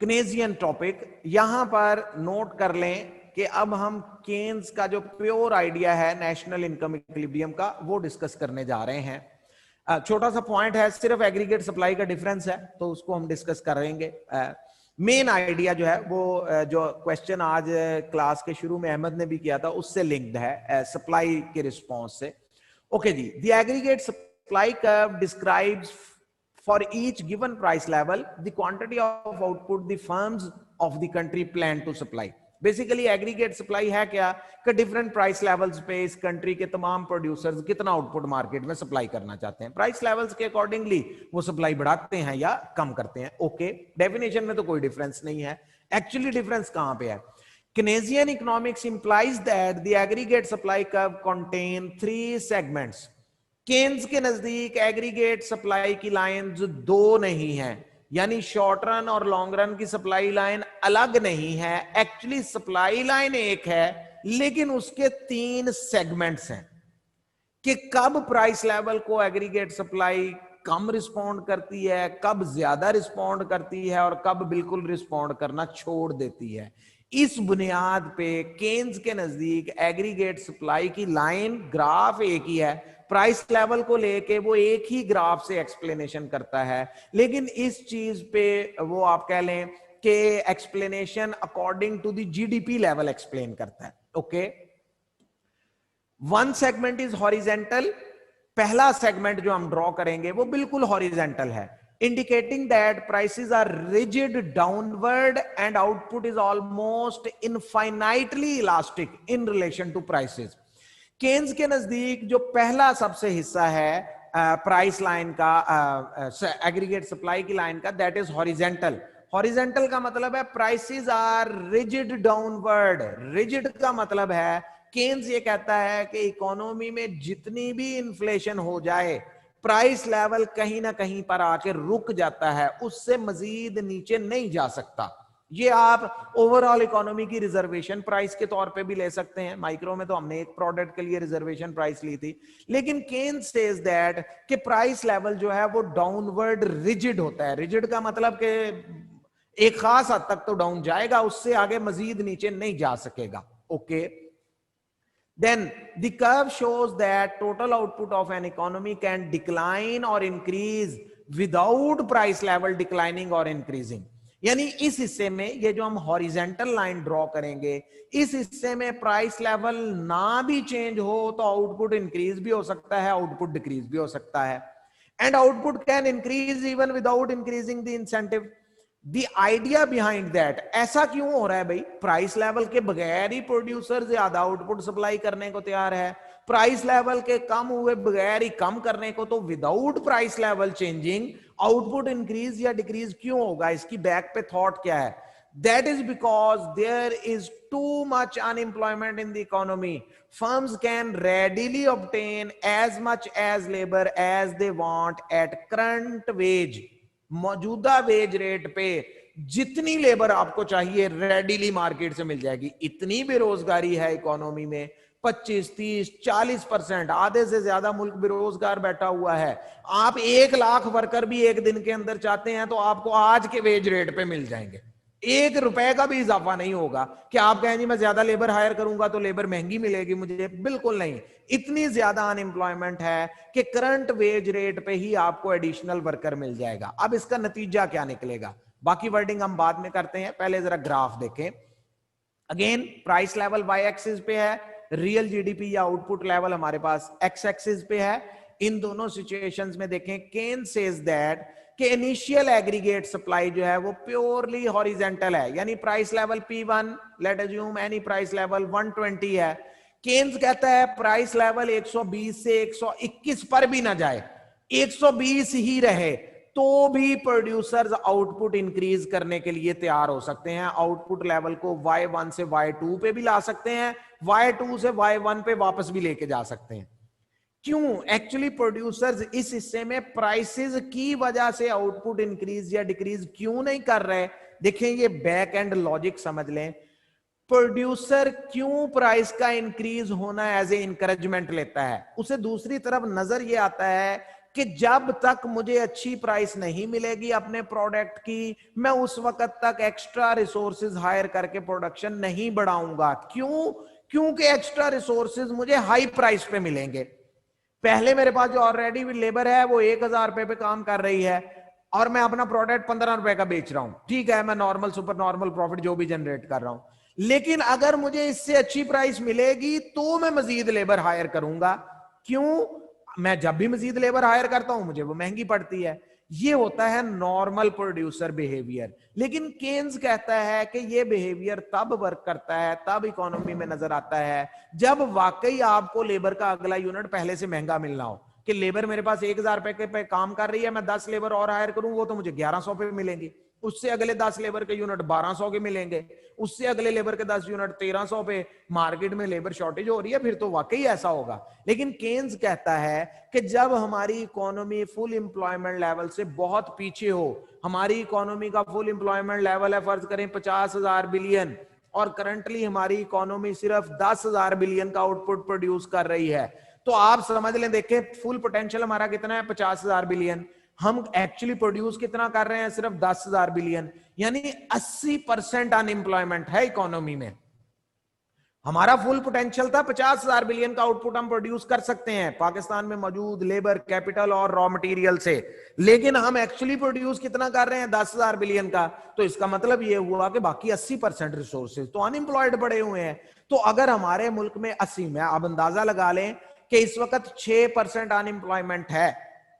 केनेजियन टॉपिक। यहां पर नोट कर लें कि अब हम केन्स का जो प्योर आइडिया है नेशनल इनकम इक्विलिब्रियम का वो डिस्कस करने जा रहे हैं। छोटा सा पॉइंट है, सिर्फ एग्रीगेट सप्लाई का डिफरेंस है तो उसको हम डिस्कस करेंगे। मेन आइडिया जो है वो जो क्वेश्चन आज क्लास के शुरू में अहमद ने भी किया था उससे लिंक्ड है, सप्लाई के रिस्पॉन्स से। ओके जी, the aggregate supply curve describes for each given price level the quantity of output the firms of the country plan to supply। Basically aggregate supply है क्या कि डिफरेंट प्राइस लेवल्स पे इस country के तमाम producers कितना output market में supply करना चाहते हैं, प्राइस लेवल्स के अकॉर्डिंगली वो सप्लाई बढ़ाते हैं या कम करते हैं। ओके, डेफिनेशन में तो कोई डिफरेंस नहीं है। एक्चुअली डिफरेंस कहां पे है? Keynesian economics implies that the aggregate supply curve contain 3 segments। Keynes के नजदीक एग्रीगेट सप्लाई की लाइन जो 2 नहीं है, यानी शॉर्ट रन और लॉन्ग रन की सप्लाई लाइन अलग नहीं है। एक्चुअली सप्लाई लाइन एक है लेकिन उसके 3 सेगमेंट्स हैं कि कब प्राइस लेवल को एग्रीगेट सप्लाई कम रिस्पॉन्ड करती है, कब ज्यादा रिस्पॉन्ड करती है और कब बिल्कुल रिस्पॉन्ड करना छोड़ देती है। इस बुनियाद पे केन्स के नजदीक एग्रीगेट सप्लाई की लाइन ग्राफ एक ही है, प्राइस लेवल को लेके वो एक ही ग्राफ से एक्सप्लेनेशन करता है, लेकिन इस चीज पे वो आप कह लें कि explanation according to the GDP level explain करता है। Okay, one segment is horizontal. पहला सेगमेंट जो हम ड्रॉ करेंगे वो बिल्कुल हॉरिजेंटल है, indicating that prices are rigid downward and output is almost infinitely elastic in relation to prices। Keynes के नजदीक जो पहला सबसे हिस्सा है प्राइस लाइन का, एग्रीगेट सप्लाई की लाइन का, दैट इज हॉरिजेंटल। हॉरिजेंटल का मतलब है prices are rigid downward. Rigid का मतलब है केन्स ये कहता है कि इकोनॉमी में जितनी भी इन्फ्लेशन हो जाए प्राइस लेवल कहीं ना कहीं पर आके रुक जाता है, उससे मजीद नीचे नहीं जा सकता। ये आप ओवरऑल इकोनॉमी की रिजर्वेशन प्राइस के तौर पे भी ले सकते हैं। माइक्रो में तो हमने एक प्रोडक्ट के लिए रिजर्वेशन प्राइस ली थी, लेकिन केन्स सेज दैट कि प्राइस लेवल जो है वो डाउनवर्ड रिजिड होता है। रिजिड का मतलब कि एक खास हद तक तो डाउन जाएगा, उससे आगे मजीद नीचे नहीं जा सकेगा। Okay, then the curve shows that total output of an economy can decline or increase without price level declining or increasing। यानी इस हिस्से में ये जो हम हॉरिजेंटल लाइन ड्रॉ करेंगे, इस हिस्से में प्राइस लेवल ना भी चेंज हो तो आउटपुट इंक्रीज भी हो सकता है, आउटपुट डिक्रीज भी हो सकता है, and output can increase even without increasing the incentive. The idea behind that, ऐसा क्यों हो रहा है भाई? प्राइस लेवल के बगैर ही प्रोड्यूसर ज्यादा आउटपुट सप्लाई करने को तैयार है, प्राइस लेवल के कम हुए बगैर ही कम करने को, तो without price level changing output increase या डिक्रीज क्यों होगा? इसकी बैक पे थॉट क्या है? That is because there is too much unemployment in the economy. Firms can readily obtain as much as labour as they want at current wage. मौजूदा wage rate पे जितनी लेबर आपको चाहिए रेडिली मार्केट से मिल जाएगी। इतनी बेरोजगारी है इकोनॉमी में, 25, 30, 40%, आधे से ज्यादा मुल्क बेरोजगार बैठा हुआ है। आप 1 लाख वर्कर भी एक दिन के अंदर चाहते हैं तो आपको आज के वेज रेट पे मिल जाएंगे, 1 रुपए का भी इजाफा नहीं होगा कि आप कहें जी मैं ज्यादा लेबर हायर करूंगा तो लेबर महंगी मिलेगी मुझे, बिल्कुल नहीं। इतनी ज्यादा अनएम्प्लॉयमेंट है कि करंट वेज रेट पे ही आपको एडिशनल वर्कर मिल जाएगा। अब इसका नतीजा क्या निकलेगा, बाकी वर्डिंग हम बाद में करते हैं, पहले जरा ग्राफ देखें। Again price level Y axis पे है, रियल जीडीपी या आउटपुट लेवल हमारे पास एक्स एक्सिस पे है। इन दोनों सिचुएशंस में देखें, केन सेज दैट कि इनिशियल एग्रीगेट सप्लाई जो है वो प्योरली हॉरिजेंटल है, यानी price level P1, late assume any price level 120 है। केन्स कहता है प्राइस लेवल 120 से 121 पर भी ना जाए, 120 ही रहे तो भी प्रोड्यूसर्स आउटपुट इंक्रीज करने के लिए तैयार हो सकते हैं। आउटपुट लेवल को Y1 से Y2 पे भी ला सकते हैं, Y2 से Y1 पे वापस भी लेके जा सकते हैं। क्यों? एक्चुअली प्रोड्यूसर्स इस हिस्से में प्राइसेस की वजह से आउटपुट इंक्रीज या डिक्रीज क्यों नहीं कर रहे? देखें, ये बैक एंड लॉजिक समझ लें। प्रोड्यूसर क्यों प्राइस का इंक्रीज होना एज ए इंकरेजमेंट लेता है? उसे दूसरी तरफ नजर ये आता है कि जब तक मुझे अच्छी प्राइस नहीं मिलेगी अपने प्रोडक्ट की, मैं उस वक्त तक एक्स्ट्रा रिसोर्सेज हायर करके प्रोडक्शन नहीं बढ़ाऊंगा। क्यों? क्योंकि एक्स्ट्रा रिसोर्सेज मुझे हाई प्राइस पे मिलेंगे। पहले मेरे पास जो ऑलरेडी लेबर है वो 1000 रुपए पे काम कर रही है और मैं अपना प्रोडक्ट 15 रुपए का बेच रहा हूं, ठीक है, मैं नॉर्मल सुपर नॉर्मल प्रॉफिट जो भी जनरेट कर रहा हूं, लेकिन अगर मुझे इससे अच्छी प्राइस मिलेगी तो मैं मजीद लेबर हायर करूंगा। क्यों? मैं जब भी मजीद लेबर हायर करता हूं मुझे वो महंगी पड़ती है। ये होता है नॉर्मल प्रोड्यूसर बिहेवियर। लेकिन केन्स कहता है कि ये बिहेवियर तब वर्क करता है, तब इकोनॉमी में नजर आता है जब वाकई आपको लेबर का अगला यूनिट पहले से महंगा मिलना हो, कि लेबर मेरे पास 1000 रुपए पे काम कर रही है, मैं 10 लेबर और हायर करूं वो तो मुझे 1100 पे मिलेंगी, उससे अगले 10 लेबर के यूनिट 1200 के मिलेंगे, उससे अगले लेबर के 10 यूनिट 1300 पे। मार्केट में लेबर शॉर्टेज हो रही है फिर तो वाकई ऐसा होगा। लेकिन केन्स कहता है कि जब हमारी इकोनॉमी फुल एम्प्लॉयमेंट लेवल से बहुत पीछे हो, हमारी इकोनॉमी का फुल एम्प्लॉयमेंट लेवल है फर्ज करें 50,000 बिलियन और करंटली हमारी इकोनॉमी सिर्फ 10,000 बिलियन का आउटपुट प्रोड्यूस कर रही है, तो आप समझ लें, देखें फुल पोटेंशियल हमारा कितना है 50,000 बिलियन, हम एक्चुअली प्रोड्यूस कितना कर रहे हैं सिर्फ 10,000 बिलियन, यानी 80% अनएम्प्लॉयमेंट है इकोनॉमी में। हमारा फुल पोटेंशियल था 50,000 बिलियन का आउटपुट हम प्रोड्यूस कर सकते हैं पाकिस्तान में मौजूद लेबर, कैपिटल और रॉ मटेरियल से, लेकिन हम एक्चुअली प्रोड्यूस कितना कर रहे हैं 10,000 बिलियन का। तो इसका मतलब ये हुआ कि बाकी 80% रिसोर्सेज तो अनएम्प्लॉयड पड़े हुए हैं। तो अगर हमारे मुल्क में 80 में आप अंदाजा लगा लें कि इस वक्त 6% अनएम्प्लॉयमेंट है,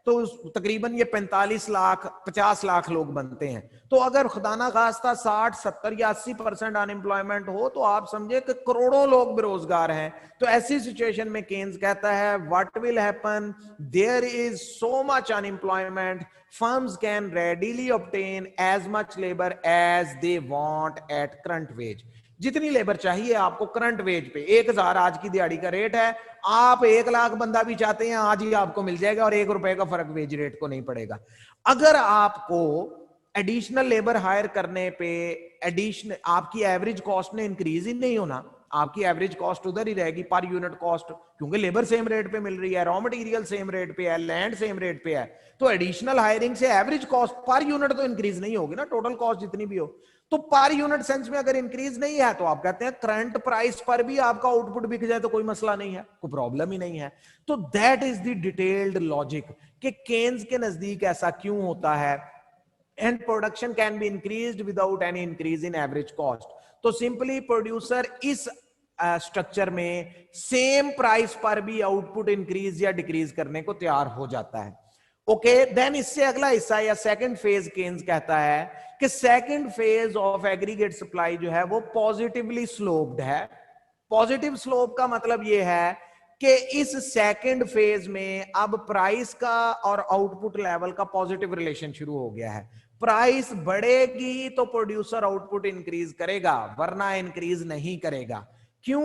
तो तकरीबन ये 45 लाख 50 लाख लोग बनते हैं। तो अगर खुदा ना खास्ता 60, 70 या 80% अनएम्प्लॉयमेंट हो तो आप समझे कि करोड़ों लोग बेरोजगार हैं। तो ऐसी सिचुएशन में केन्स कहता है what will happen, there is so much unemployment, firms can readily obtain as much labour as they want at current wage. जितनी लेबर चाहिए आपको करंट वेज पे, 1000 आज की दिहाड़ी का रेट है, आप 1 लाख बंदा भी चाहते हैं आज ही आपको मिल जाएगा और 1 रुपए का फर्क वेज रेट को नहीं पड़ेगा। अगर आपको एडिशनल लेबर हायर करने पे एडिशनल आपकी एवरेज कॉस्ट ने इंक्रीज ही नहीं होना, आपकी एवरेज कॉस्ट उधर ही रहेगी पर यूनिट कॉस्ट, क्योंकि लेबर सेम रेट पे मिल रही है, रॉ मटेरियल सेम रेट पे है, लैंड सेम रेट पे है, तो एडिशनल हायरिंग से एवरेज कॉस्ट पर यूनिट तो इंक्रीज नहीं होगी ना, टोटल कॉस्ट जितनी भी हो। तो पर यूनिट सेंस में अगर इंक्रीज नहीं है तो आप कहते हैं करंट प्राइस पर भी आपका आउटपुट बिक जाए तो कोई मसला नहीं है, कोई प्रॉब्लम ही नहीं है। तो that is the detailed logic कि केन्स के नजदीक ऐसा क्यों होता है, and production can be increased without any increase in average cost. तो सिंपली प्रोड्यूसर इस स्ट्रक्चर में सेम प्राइस पर भी आउटपुट इंक्रीज या डिक्रीज करने को तैयार हो जाता है। ओके, देन इससे अगला हिस्सा या सेकंड फेज केन्स कहता है कि second phase of aggregate supply जो है वो पॉजिटिवली स्लोप्ड है। पॉजिटिव स्लोप का मतलब ये है कि इस सेकंड फेज में अब प्राइस का और आउटपुट लेवल का पॉजिटिव रिलेशन शुरू हो गया है। प्राइस बढ़ेगी तो प्रोड्यूसर आउटपुट इंक्रीज करेगा, वरना इंक्रीज नहीं करेगा। क्यों?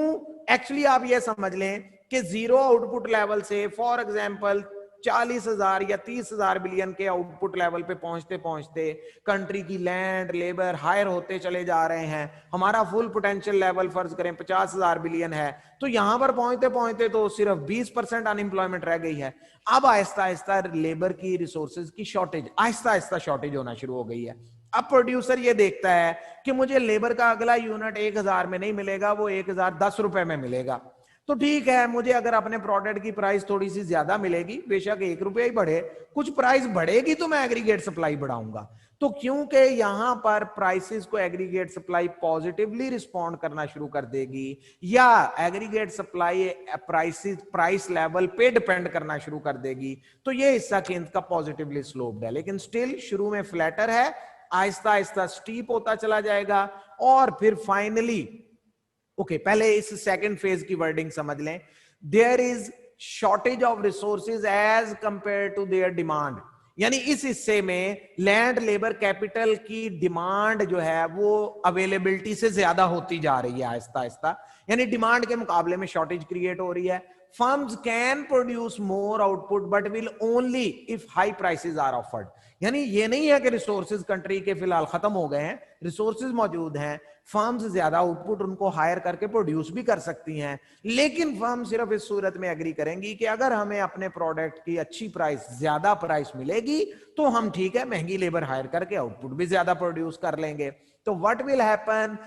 एक्चुअली आप ये समझ लें कि जीरो आउटपुट लेवल से फॉर एग्जांपल 40,000 या 30,000 बिलियन के आउटपुट लेवल पे पहुंचते पहुंचते कंट्री की लैंड लेबर हायर होते चले जा रहे हैं। हमारा फुल पोटेंशियल लेवल फर्ज करें 50,000 बिलियन है, तो यहां पर पहुंचते पहुंचते तो सिर्फ 20% अनएम्प्लॉयमेंट रह गई है। अब आहिस्ता आहिस्ता लेबर की रिसोर्सेज की शॉर्टेज आहिस्ता आहिस्ता शॉर्टेज होना शुरू हो गई है। अब प्रोड्यूसर ये देखता है कि मुझे लेबर का अगला यूनिट 1,000 में नहीं मिलेगा, वो 1,010 रुपए में मिलेगा। तो ठीक है, मुझे अगर अपने प्रोडक्ट की प्राइस थोड़ी सी ज्यादा मिलेगी, बेशक 1 रुपया ही बढ़े, कुछ प्राइस बढ़ेगी तो मैं एग्रीगेट सप्लाई बढ़ाऊंगा। तो क्योंकि यहां पर प्राइसेस को एग्रीगेट सप्लाई पॉजिटिवली रिस्पॉन्ड करना शुरू कर देगी या एग्रीगेट सप्लाई प्राइस लेवल पे डिपेंड करना शुरू कर देगी, तो ये हिस्सा केन्स का पॉजिटिवली स्लोप्ड है। लेकिन स्टिल शुरू में फ्लैटर है, आहिस्ता आहिस्ता स्टीप होता चला जाएगा और फिर फाइनली पहले इस सेकंड फेज की वर्डिंग समझ लें। There is shortage of resources as compare to their demand, यानी इस हिस्से में लैंड लेबर कैपिटल की डिमांड जो है वो अवेलेबिलिटी से ज्यादा होती जा रही है आहिस्ता आहिस्ता, यानी डिमांड के मुकाबले में शॉर्टेज क्रिएट हो रही है। Firms can produce more output but will only if high prices are offered, यानी ये नहीं है कि रिसोर्सेज कंट्री के फिलहाल खत्म हो गए हैं, रिसोर्सेज मौजूद हैं, फर्म्स ज्यादा आउटपुट उनको हायर करके प्रोड्यूस भी कर सकती हैं, लेकिन फर्म सिर्फ इस सूरत में एग्री करेंगी कि अगर हमें अपने प्रोडक्ट की अच्छी प्राइस ज्यादा प्राइस मिलेगी तो हम ठीक है महंगी लेबर हायर करके आउटपुट भी ज्यादा प्रोड्यूस कर लेंगे। तो what will happen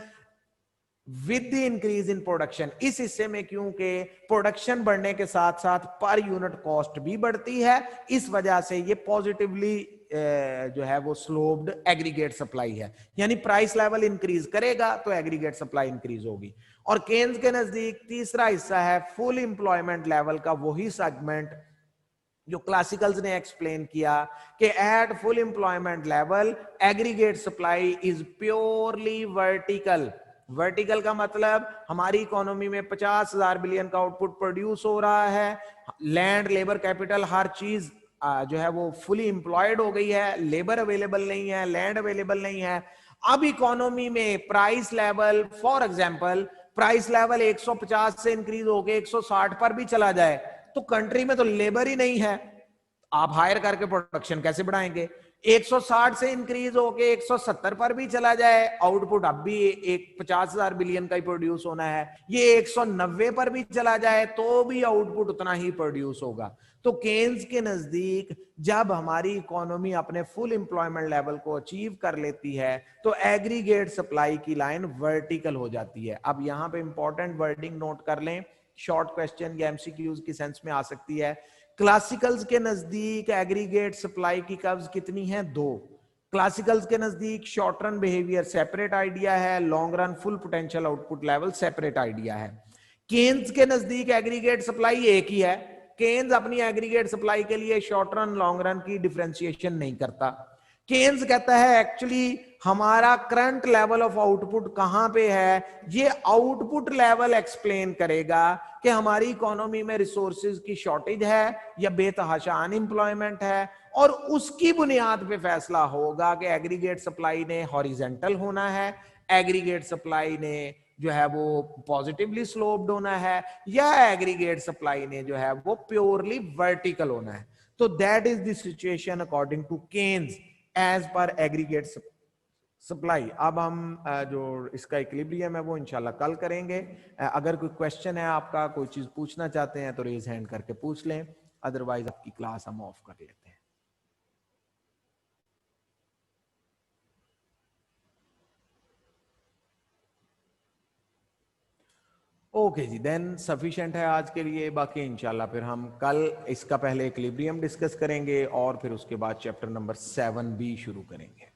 with the increase in production, इस हिस्से में क्योंकि प्रोडक्शन बढ़ने के साथ साथ पर यूनिट कॉस्ट भी बढ़ती है, इस वजह से ये पॉजिटिवली जो है वो स्लोप्ड एग्रीगेट सप्लाई है, यानी प्राइस लेवल इंक्रीज करेगा तो एग्रीगेट सप्लाई इंक्रीज होगी। और केन्स के नजदीक तीसरा हिस्सा है फुल एम्प्लॉयमेंट लेवल का, वही सेगमेंट जो क्लासिकल्स ने एक्सप्लेन किया कि at full employment level aggregate supply is purely vertical. Vertical का मतलब हमारी इकोनॉमी में 50,000 बिलियन का आउटपुट प्रोड्यूस हो रहा है, लैंड लेबर कैपिटल हर चीज जो है वो फुली एम्प्लॉयड हो गई है, लेबर अवेलेबल नहीं है, लैंड अवेलेबल नहीं है। अब इकोनॉमी में price level for example price level 150 से इंक्रीज होके 160 पर भी चला जाए तो कंट्री में तो लेबर ही नहीं है, आप हायर करके प्रोडक्शन कैसे बढ़ाएंगे। 160 से इंक्रीज होके 170 पर भी चला जाए, आउटपुट अब भी एक 50,000 बिलियन का ही प्रोड्यूस होना है। ये 190 पर भी चला जाए तो भी आउटपुट उतना ही प्रोड्यूस होगा। तो केन्स के नजदीक जब हमारी इकोनॉमी अपने फुल एम्प्लॉयमेंट लेवल को अचीव कर लेती है तो एग्रीगेट सप्लाई की लाइन वर्टिकल हो जाती है। अब यहां पे इंपॉर्टेंट वर्डिंग नोट कर लें, शॉर्ट क्वेश्चन या एमसीक्यूज की सेंस में आ सकती है। क्लासिकल्स के नजदीक एग्रीगेट सप्लाई की कर्व्स कितनी हैं? 2। क्लासिकल्स के नजदीक short run behaviour separate idea है, long run full potential output level separate idea है। केन्स के नजदीक एग्रीगेट सप्लाई एक ही है। केन्स अपनी एग्रीगेट सप्लाई के लिए शॉर्ट रन लॉन्ग रन की डिफरेंशिएशन नहीं करता। केन्स कहता है एक्चुअली हमारा करंट लेवल ऑफ आउटपुट कहां पे है, ये आउटपुट लेवल एक्सप्लेन करेगा कि हमारी इकोनॉमी में रिसोर्सेज की शॉर्टेज है या बेतहाशा अनएम्प्लॉयमेंट है, और उसकी बुनियाद पे फैसला होगा कि एग्रीगेट सप्लाई ने हॉरिजेंटल होना है, एग्रीगेट सप्लाई ने जो है वो पॉजिटिवली स्लोप्ड होना है, या एग्रीगेट सप्लाई ने जो है वो प्योरली वर्टिकल होना है। तो that is the situation according to Keynes as per aggregate supply. अब हम जो इसका इक्विलिब्रियम है वो इंशाल्लाह कल करेंगे। अगर कोई क्वेश्चन है आपका, कोई चीज पूछना चाहते हैं तो रेज हैंड करके पूछ लें, अदरवाइज आपकी क्लास हम ऑफ कर लेते हैं। ओके जी, देन सफिशिएंट है आज के लिए। बाकी इंशाल्लाह फिर हम कल इसका पहले इक्विलिब्रियम डिस्कस करेंगे और फिर उसके बाद चैप्टर नंबर 7 भी शुरू करेंगे।